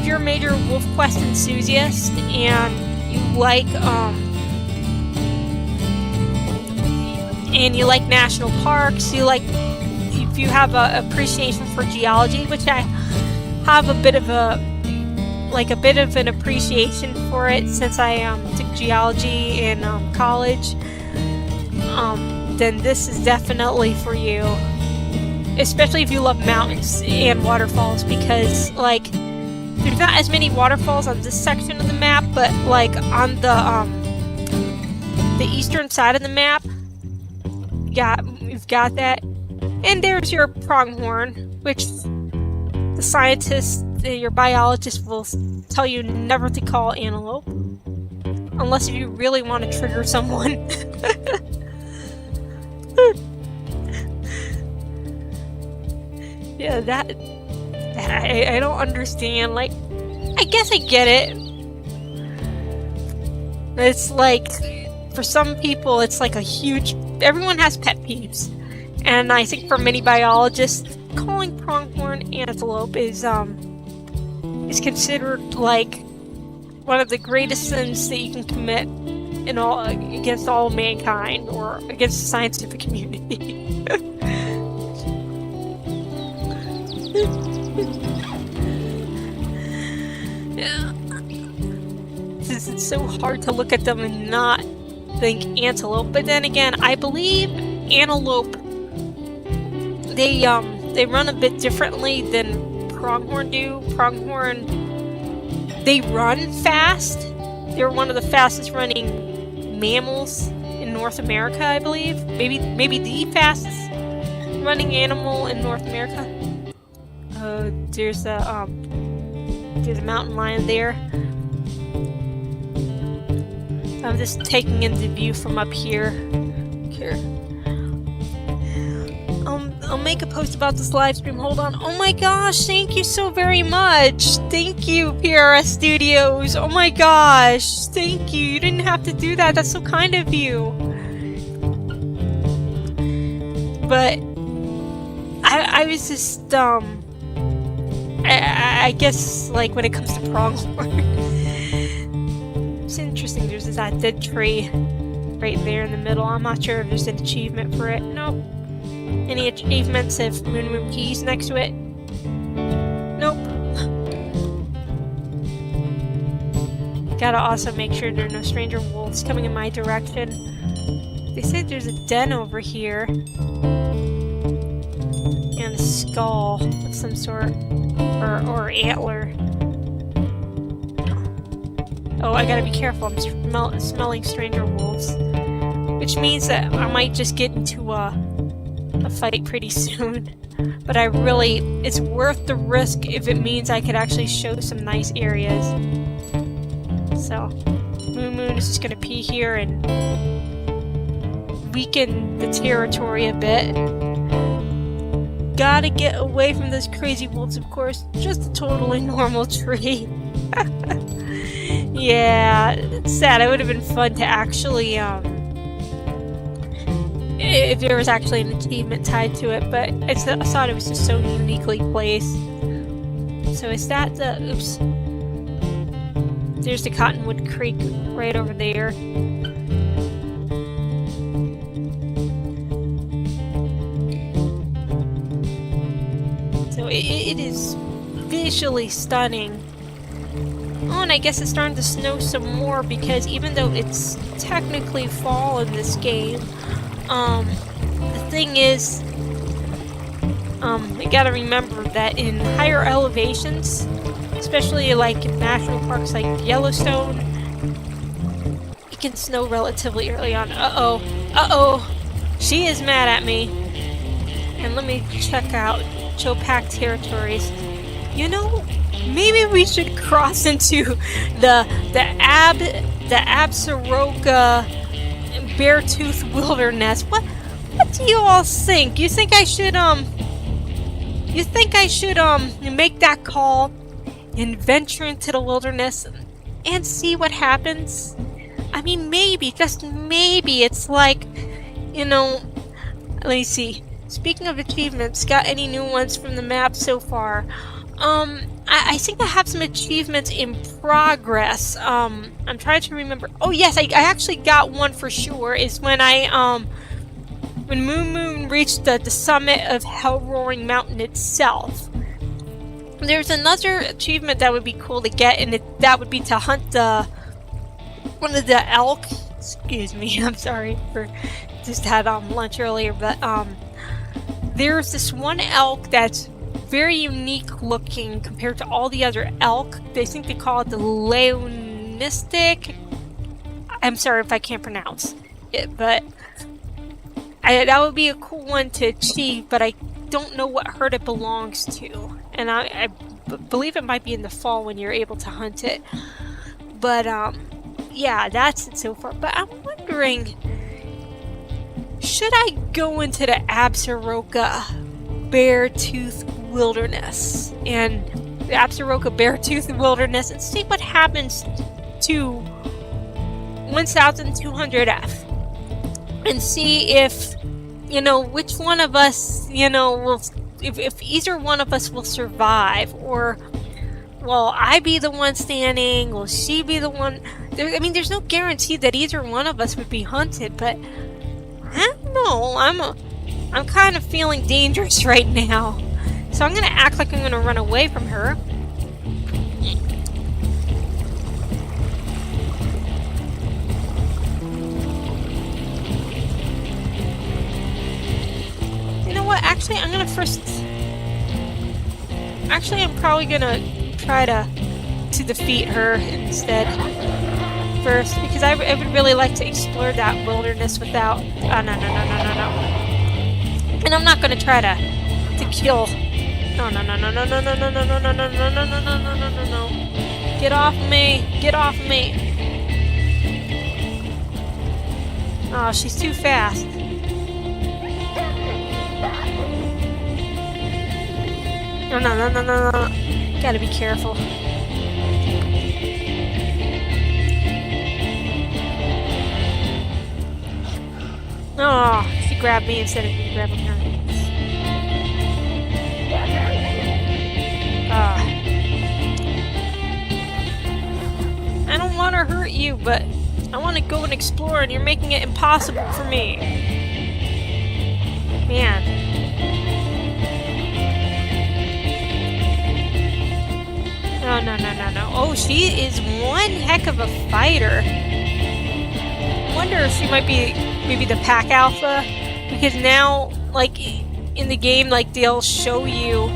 Wolfquest enthusiast and you like national parks, if you have an appreciation for geology, which I have a bit of an appreciation for it since I took geology in college, then this is definitely for you. Especially if you love mountains and waterfalls, because there's not as many waterfalls on this section of the map, but on the eastern side of the map, you've got that. And there's your pronghorn, which the scientists your biologist will tell you never to call antelope. Unless if you really want to trigger someone. Yeah, that I don't understand. Like, I guess I get it. It's like, for some people, it's like a huge... Everyone has pet peeves. And I think for many biologists, calling pronghorn antelope is considered like one of the greatest sins that you can commit in all against all mankind or against the scientific community. Yeah. It's so hard to look at them and not think antelope, but then again, I believe antelope they run a bit differently than pronghorn do. Pronghorn, they run fast. They're one of the fastest running mammals in North America, I believe. Maybe the fastest running animal in North America. There's a mountain lion there. I'm just taking in the view from up here. I'll make a post about this live stream. Hold on. Oh my gosh, thank you so very much. Thank you, PRS Studios. Oh my gosh, thank you. You didn't have to do that. That's so kind of you. But I was just I guess like when it comes to pronghorn, it's interesting. There's that dead tree right there in the middle. I'm not sure if there's an achievement for it. Nope. Any achievements if Moon Keys next to it? Nope. Gotta also make sure there are no stranger wolves coming in my direction. They said there's a den over here. And a skull of some sort. Or antler. Oh, I gotta be careful. I'm smelling stranger wolves. Which means that I might just get into a fight pretty soon. But it's worth the risk if it means I could actually show some nice areas. So, Moon is just gonna pee here and weaken the territory a bit. Gotta get away from those crazy wolves, of course. Just a totally normal tree. Yeah, it's sad. It would have been fun to actually, if there was actually an achievement tied to it, but I thought it was just so uniquely placed. So is that the... Oops. There's the Cottonwood Creek right over there. So it is visually stunning. Oh, and I guess it's starting to snow some more because even though it's technically fall in this game, the thing is, you gotta remember that in higher elevations, especially like in national parks like Yellowstone, it can snow relatively early on. Uh-oh, she is mad at me. And let me check out Chopac territories. You know, maybe we should cross into the Absaroka Beartooth Wilderness. What do you all think? You think I should make that call and venture into the wilderness and see what happens? I mean, maybe, just maybe, it's like, you know, let me see. Speaking of achievements, got any new ones from the map so far? I think I have some achievements in progress. I'm trying to remember. Oh yes, I actually got one for sure. Is when when Moon reached the summit of Hellroaring Mountain itself. There's another achievement that would be cool to get, and that would be to hunt one of the elk. Excuse me, I'm sorry for just had lunch earlier, but there's this one elk that's very unique looking compared to all the other elk. They think they call it the Leonistic. I'm sorry if I can't pronounce it, but that would be a cool one to achieve, but I don't know what herd it belongs to. And I believe it might be in the fall when you're able to hunt it. But yeah, that's it so far. But I'm wondering, should I go into the Absaroka Beartooth Wilderness and the Absaroka Beartooth Wilderness and see what happens to 1200F and see if, you know, which one of us, you know, will, if either one of us will survive, or will I be the one standing, will she be the one? I mean, there's no guarantee that either one of us would be hunted, but I don't know, I'm kind of feeling dangerous right now. So I'm going to act like I'm going to run away from her. You know what? Actually, I'm going to first... Actually, I'm probably going to try to defeat her instead first, because I would really like to explore that wilderness without... Oh, no. And I'm not going to try to kill... No. Get off me. Get off me. Oh, she's too fast. No. Gotta be careful. Oh, she grabbed me instead of me grabbing her. I don't want to hurt you, but I want to go and explore, and you're making it impossible for me. Man. No. Oh, she is one heck of a fighter. I wonder if she might be maybe the pack alpha, because now, like, in the game, like, they'll show you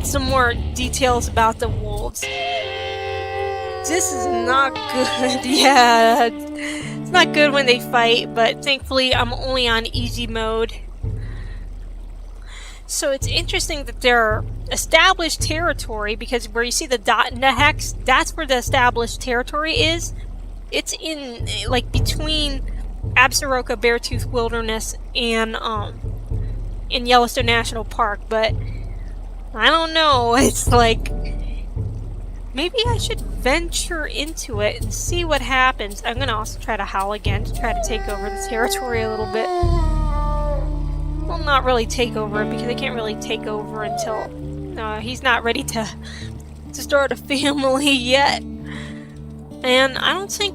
some more details about the wolves. This is not good. Yeah, it's not good when they fight, but thankfully I'm only on easy mode. So it's interesting that they're established territory, because where you see the dot in the hex, that's where the established territory is. It's in, like, between Absaroka Beartooth Wilderness and in Yellowstone National Park, but I don't know, it's like, maybe I should venture into it and see what happens. I'm gonna also try to howl again to try to take over the territory a little bit. Well, not really take over it, because I can't really take over until he's not ready to start a family yet. And I don't think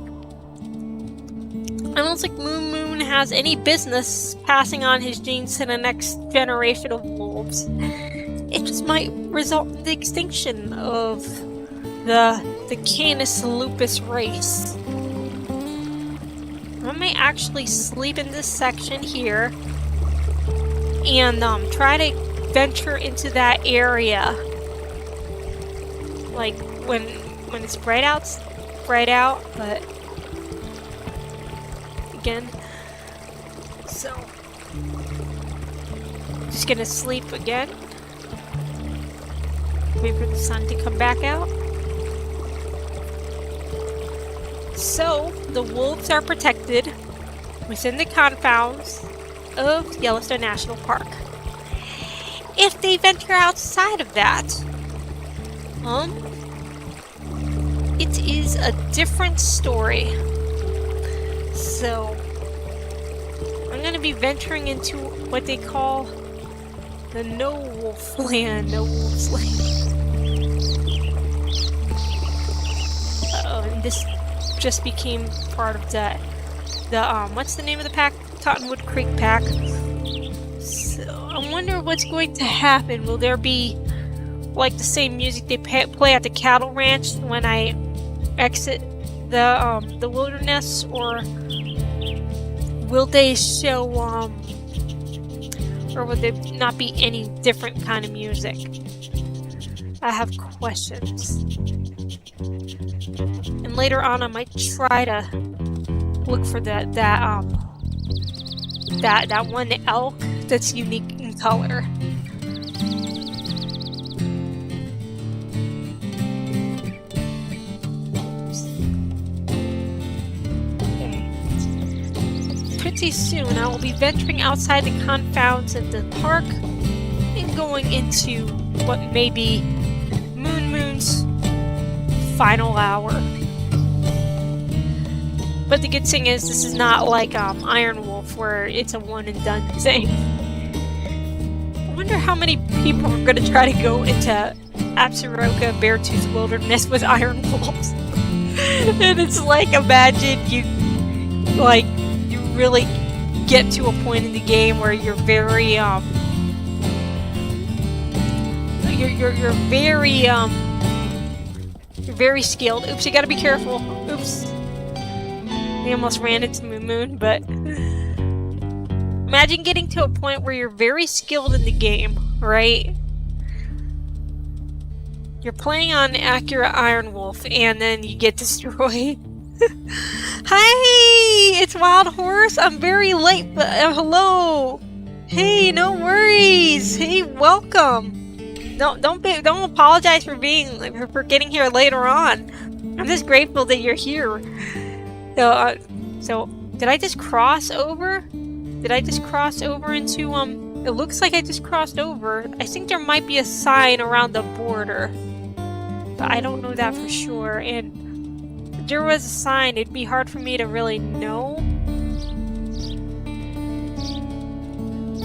Moon has any business passing on his genes to the next generation of wolves. It just might result in the extinction of the Canis lupus race. I may actually sleep in this section here and try to venture into that area, like when it's bright out, but again, so just gonna sleep again. Wait for the sun to come back out. So, the wolves are protected within the confines of Yellowstone National Park. If they venture outside of that, it is a different story. So, I'm going to be venturing into what they call the No Wolf Land. No Wolf's Land. Uh-oh, and this just became part of the what's the name of the pack? Cottonwood Creek Pack. So I wonder what's going to happen. Will there be like the same music they play at the cattle ranch when I exit the wilderness, or will they show or will there not be any different kind of music? I have questions. And later on I might try to look for that one elk that's unique in color. DLC soon, I will be venturing outside the confounds of the park and going into what may be Moon's final hour. But the good thing is, this is not like Iron Wolf, where it's a one and done thing. I wonder how many people are going to try to go into Absaroka Beartooth Wilderness with Iron Wolves. And it's like, imagine you really get to a point in the game where you're very you're very skilled. Oops, you gotta be careful. Oops. I almost ran into Moon, but imagine getting to a point where you're very skilled in the game, right? You're playing on accurate Iron Wolf, and then you get destroyed. Hi, it's Wild Horse. I'm very late, but hello. Hey, no worries. Hey, welcome. Don't apologize for getting here later on. I'm just grateful that you're here. So did I just cross over? Did I just cross over into It looks like I just crossed over. I think there might be a sign around the border, but I don't know that for sure. And if there was a sign, it'd be hard for me to really know.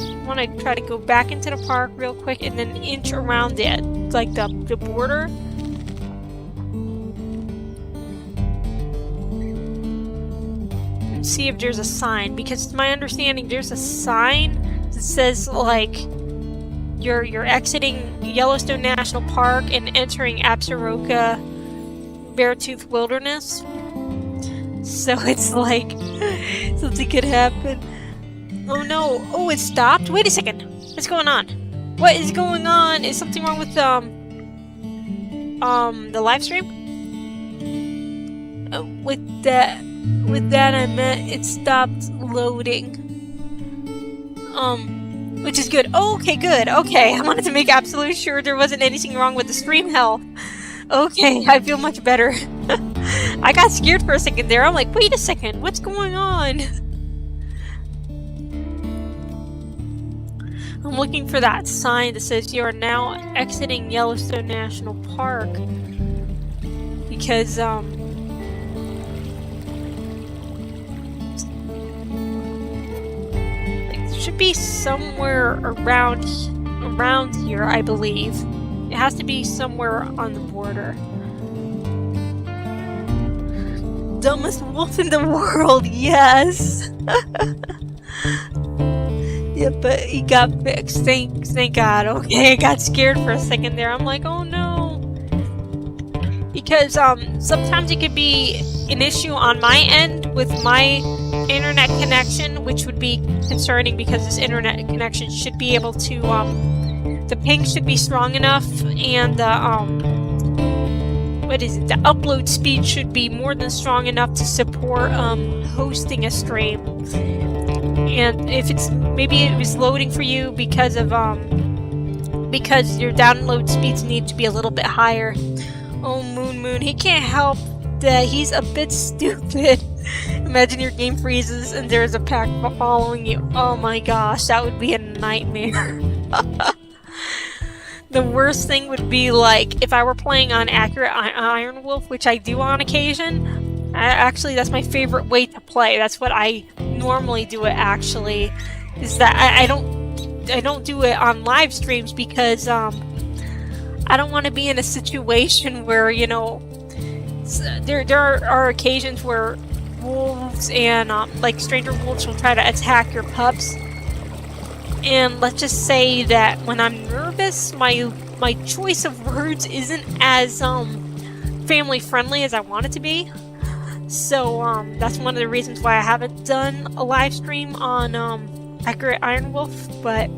I want to try to go back into the park real quick and then inch around it, like the border. And see if there's a sign, because to my understanding there's a sign that says like you're exiting Yellowstone National Park and entering Absaroka Beartooth Wilderness. So it's like something could happen. Oh no! Oh, it stopped? Wait a second! What's going on? What is going on? Is something wrong with the live stream? With that I meant it stopped loading. Which is good. Oh, okay, good. Okay, I wanted to make absolutely sure there wasn't anything wrong with the stream health. Okay, I feel much better. I got scared for a second there. I'm like, wait a second, what's going on? I'm looking for that sign that says you are now exiting Yellowstone National Park. Because, it should be somewhere around here, I believe. It has to be somewhere on the border. Dumbest wolf in the world, yes! Yeah, but he got fixed. Thank God. Okay, I got scared for a second there. I'm like, oh no. Because sometimes it could be an issue on my end with my internet connection, which would be concerning because this internet connection should be able to the ping should be strong enough, and the the upload speed should be more than strong enough to support hosting a stream. And if it's maybe it was loading for you because of because your download speeds need to be a little bit higher. Oh, Moon, he can't help that he's a bit stupid. Imagine your game freezes and there's a pack following you. Oh my gosh, that would be a nightmare. The worst thing would be like if I were playing on accurate Iron Wolf, which I do on occasion. Actually, that's my favorite way to play. That's what I normally do it, actually, is that I don't do it on live streams because I don't want to be in a situation where, you know, there are occasions where wolves and like stranger wolves will try to attack your pups, and let's just say that when I'm nervous, my choice of words isn't as family friendly as I want it to be. So, that's one of the reasons why I haven't done a live stream on, accurate Iron Wolf, but,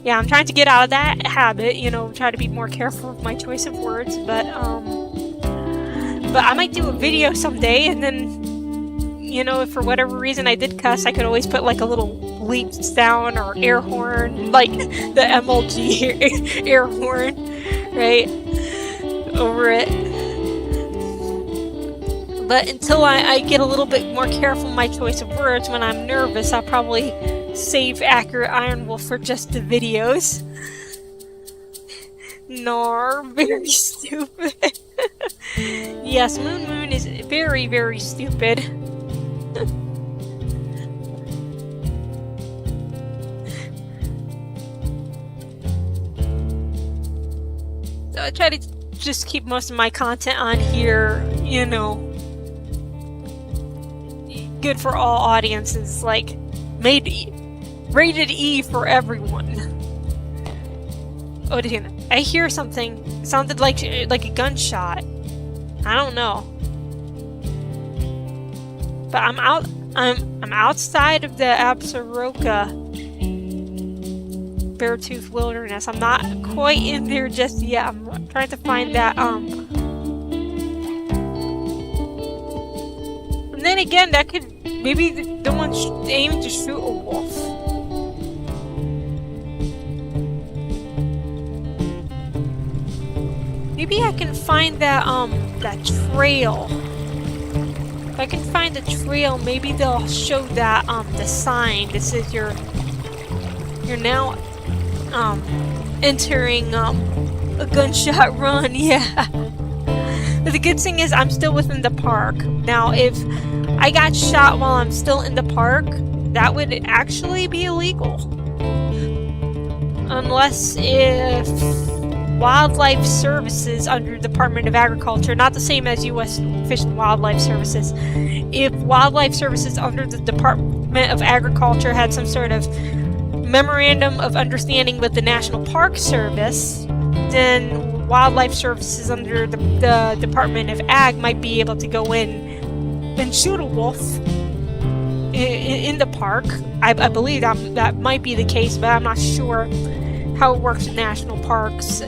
yeah, I'm trying to get out of that habit, you know, try to be more careful with my choice of words, but I might do a video someday, and then, you know, if for whatever reason I did cuss, I could always put, like, a little bleep sound or air horn, like the MLG air horn, right, over it. But until I get a little bit more careful in my choice of words when I'm nervous, I'll probably save Accurate Iron Wolf for just the videos. Nar, very stupid. Yes, Moon is very, very stupid. So I try to just keep most of my content on here, you know, good for all audiences, like rated E for everyone. Oh, I hear something. It sounded like a gunshot. I don't know. But I'm outside of the Absaroka Beartooth Wilderness. I'm not quite in there just yet. I'm trying to find that and then again, that could maybe the one aiming to shoot a wolf. Maybe I can find that that trail. If I can find the trail, maybe they'll show that the sign that says you're now entering a gunshot run. Yeah. But the good thing is I'm still within the park. Now if I got shot while I'm still in the park, that would actually be illegal. Unless if Wildlife Services under Department of Agriculture, not the same as U.S. Fish and Wildlife Services. If Wildlife Services under the Department of Agriculture had some sort of memorandum of understanding with the National Park Service, then Wildlife Services under the Department of Ag might be able to go in and shoot a wolf in the park. I believe that might be the case, but I'm not sure how it works in national parks.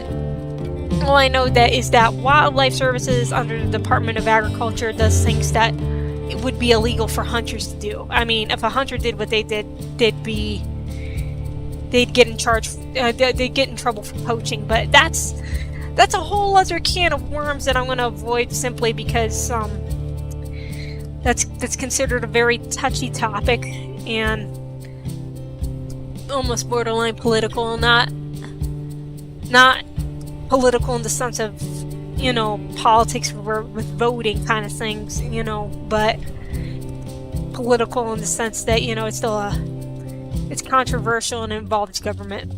All I know is that Wildlife Services under the Department of Agriculture does things that it would be illegal for hunters to do. I mean, if a hunter did what they did, they'd get in trouble for poaching. But that's a whole other can of worms that I'm going to avoid simply because that's considered a very touchy topic and almost borderline political. Not political in the sense of, you know, politics with voting kind of things, you know, but political in the sense that, you know, it's still it's controversial and involves government.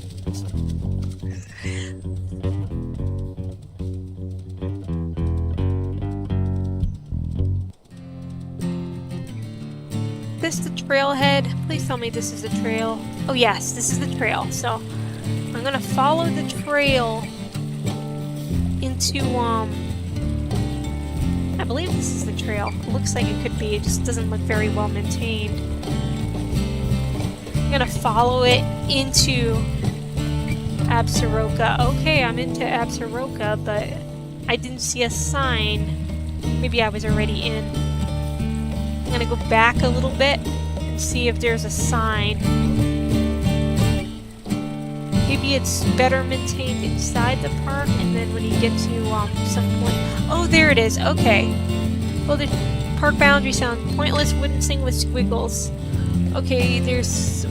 This the trailhead? Please tell me this is the trail. Oh yes, this is the trail. So I'm gonna follow the trail into I believe this is the trail. It looks like it could be. It just doesn't look very well maintained. I'm gonna follow it into Absaroka. Okay, I'm into Absaroka, but I didn't see a sign. Maybe I was already in. I'm gonna go back a little bit and see if there's a sign. Maybe it's better maintained inside the park, and then when you get to some point... Oh, there it is. Okay. Well, the park boundary sound pointless wooden thing with squiggles. Okay, there's...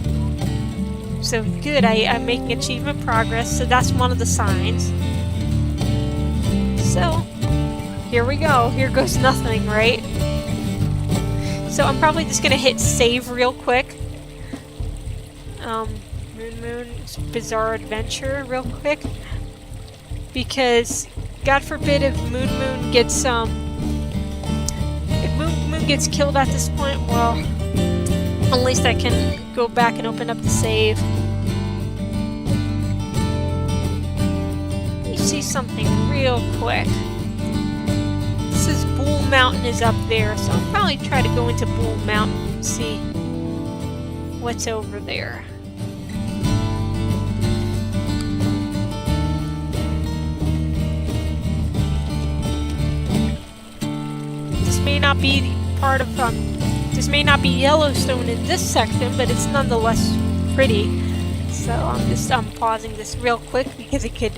So, good. I'm making achievement progress, so that's one of the signs. So, here we go. Here goes nothing, right? So I'm probably just gonna hit save real quick. Moon's Bizarre Adventure real quick. Because, God forbid if Moon gets, if Moon gets killed at this point, well, at least I can go back and open up the save. You see something real quick. This is Bull Mountain is up there, so I'll probably try to go into Bull Mountain and see what's over there. This may not be part of this may not be Yellowstone in this section, but it's nonetheless pretty. So I'm pausing this real quick because it could.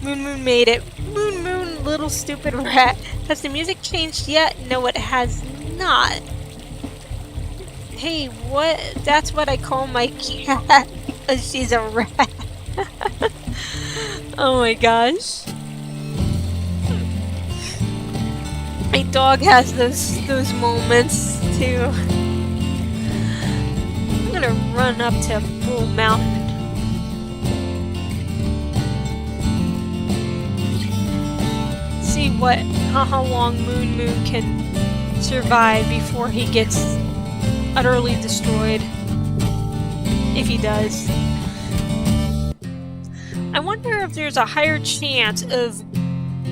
Moon made it. Moon little stupid rat. Has the music changed yet? No, it has not. Hey, what? That's what I call my cat. She's a rat. Oh my gosh. My dog has those moments too. I'm gonna run up to Bull Mountain. See how long Moon can survive before he gets utterly destroyed. If he does. I wonder if there's a higher chance of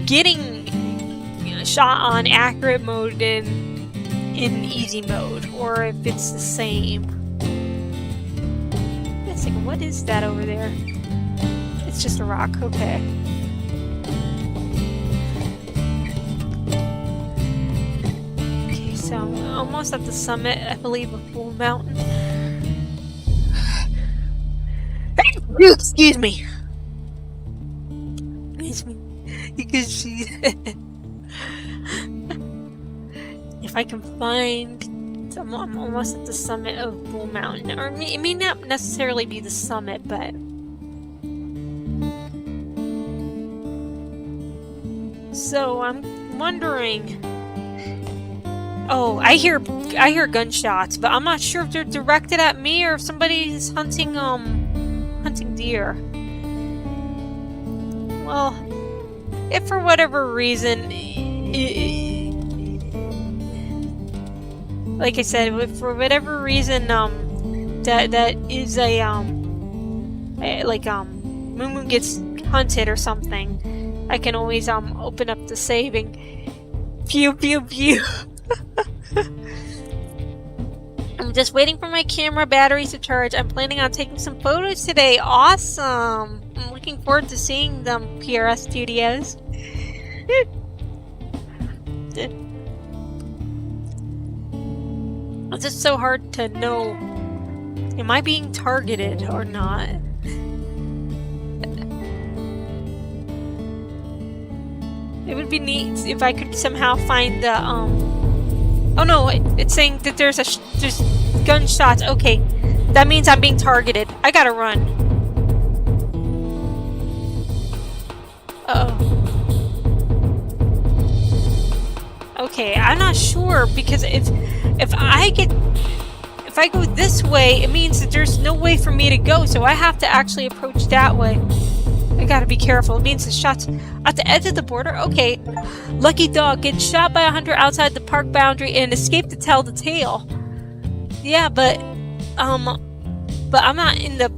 getting shot on accurate mode in easy mode, or if it's the same. Wait a second, what is that over there? It's just a rock, okay. Okay, so I'm almost at the summit, I believe, of Bull Mountain. Excuse me. You can see if I can find, I'm almost at the summit of Bull Mountain, or it may not necessarily be the summit, but so I'm wondering. Oh, I hear gunshots, but I'm not sure if they're directed at me or if somebody's hunting deer. Well, if for whatever reason, like I said, if for whatever reason, that is a Moon gets hunted or something, I can always open up the saving. Pew pew pew. I'm just waiting for my camera batteries to charge. I'm planning on taking some photos today. Awesome! I'm looking forward to seeing them, PRS Studios. It's just so hard to know. Am I being targeted or not? It would be neat if I could somehow find the oh no, it's saying that there's gunshots. Okay, that means I'm being targeted. I gotta run. Uh-oh. Okay, I'm not sure because if I go this way, it means that there's no way for me to go, so I have to actually approach that way. I gotta be careful. It means the shots at the edge of the border. Okay. Lucky dog gets shot by a hunter outside the park boundary and escaped to tell the tale. Yeah, but I'm not in the...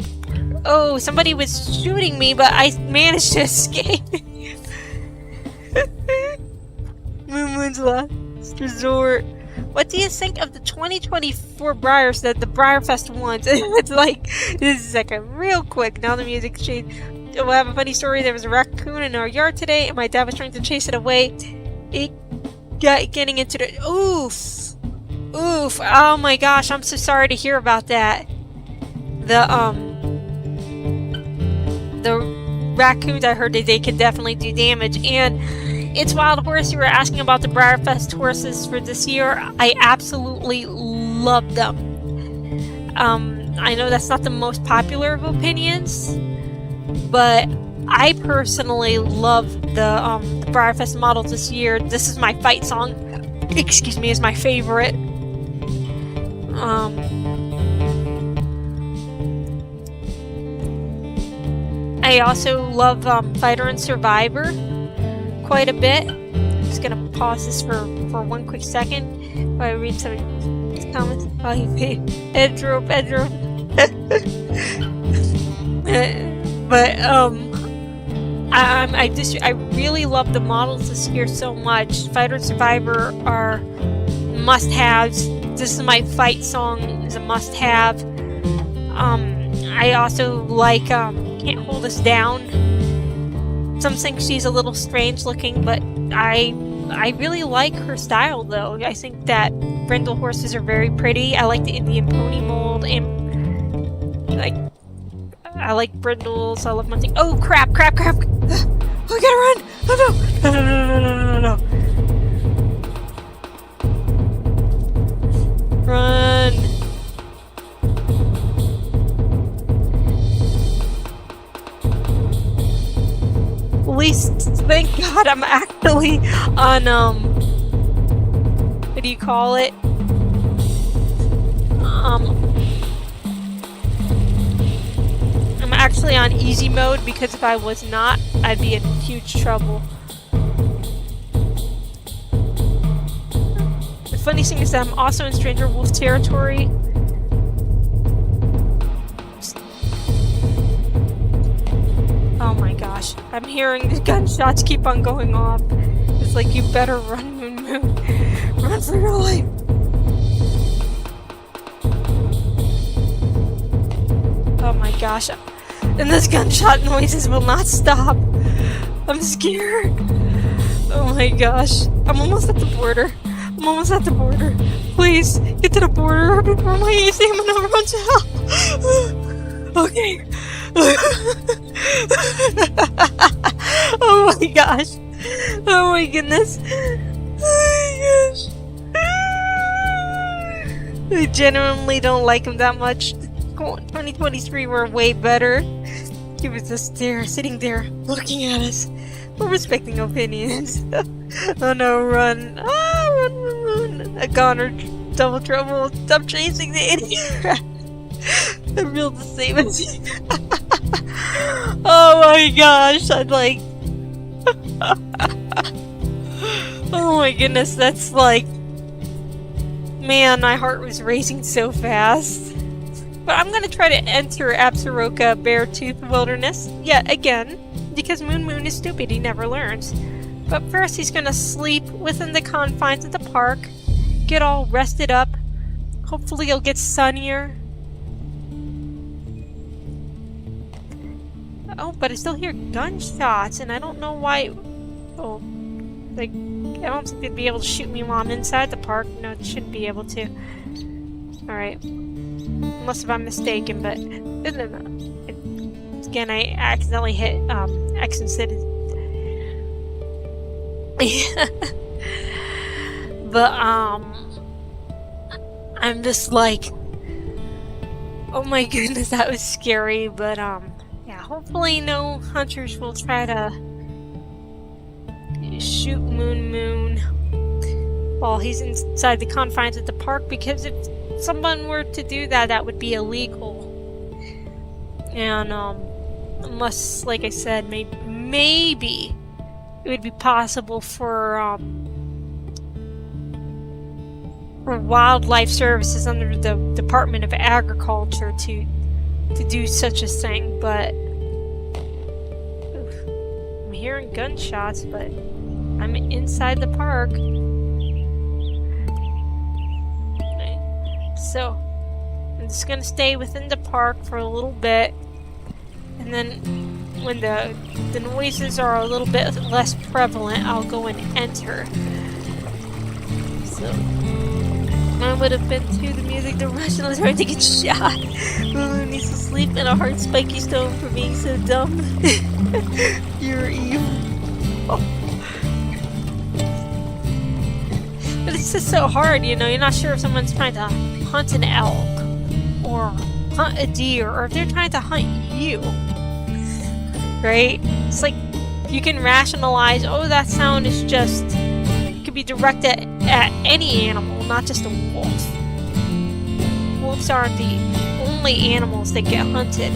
Oh, somebody was shooting me, but I managed to escape. Moon's Last Resort. What do you think of the 2024 Briars, the Briarfest ones? It's like, this is like a real quick, now the music's changed. Oh, I have a funny story. There was a raccoon in our yard today, and my dad was trying to chase it away. It got getting into the... Oof! Oof! Oh my gosh, I'm so sorry to hear about that. The raccoons, I heard that they could definitely do damage, and it's Wild Horse. You were asking about the Briarfest horses for this year. I absolutely love them. I know that's not the most popular of opinions, but I personally love the Briarfest models this year. This is my fight song. Excuse me, is my favorite. I also love Fighter and Survivor quite a bit. I'm just gonna pause this for one quick second while I read some comments. Oh, you paid Pedro. But I really love the models this year so much. Fighter and Survivor are must-haves. This is my fight song, is a must-have. I also like Can't Hold Us Down. Some think she's a little strange looking, but I really like her style though. I think that brindle horses are very pretty. I like the Indian pony mold, and I like brindles. I love my thing. Oh crap! we gotta run! Oh no! No, no, no, no, no, no, no. Run! At least, thank God, I'm actually on, what do you call it? I'm actually on easy mode, because if I was not, I'd be in huge trouble. The funny thing is that I'm also in Stranger Wolf territory. Oh my gosh, I'm hearing the gunshots keep on going off. It's like, you better run, Moon Moon. Run for your life. Oh my gosh. And those gunshot noises will not stop. I'm scared. Oh my gosh. I'm almost at the border. I'm almost at the border. Please, get to the border before my stamina runs out. Okay. Oh my gosh. Oh my goodness. Oh my gosh. I genuinely don't like him that much. 2023 were way better. He was just there, sitting there, looking at us. We're respecting opinions. Oh no, run. Ah, run, run, run. A goner, double trouble. Stop chasing the idiot. I feel the same as you. Oh my gosh, I'd like... Oh my goodness, that's like... Man, my heart was racing so fast. But I'm gonna try to enter Absaroka Beartooth Wilderness yet again, because Moon Moon is stupid, he never learns. But first he's gonna sleep within the confines of the park, get all rested up, hopefully he'll get sunnier. Oh, but I still hear gunshots, and I don't know why... Oh, like, I don't think they'd be able to shoot me while I'm inside the park. No, they shouldn't be able to. Alright. Unless if I'm mistaken, but... Again, I accidentally hit, X instead of... But, I'm just like... Oh my goodness, that was scary, but, yeah, hopefully no hunters will try to shoot Moon Moon while he's inside the confines of the park, because if someone were to do that, that would be illegal. And, unless, like I said, maybe it would be possible for wildlife services under the Department of Agriculture to do such a thing, but I'm hearing gunshots, but I'm inside the park. So I'm just gonna stay within the park for a little bit, and then when the noises are a little bit less prevalent, I'll go and enter. So I would have been to the music direction. I was trying to get shot. Lulu needs to sleep in a hard spiky stone for being so dumb. You're evil. Oh. But it's just so hard, you know. You're not sure if someone's trying to hunt an elk or hunt a deer, or if they're trying to hunt you. Right? It's like you can rationalize, oh, that sound is just... could be directed at any animal, not just a wolf. Wolves aren't the only animals that get hunted.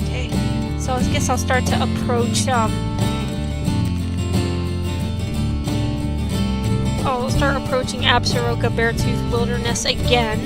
Okay, so I guess I'll start to approach, I'll start approaching Absaroka Beartooth Wilderness again.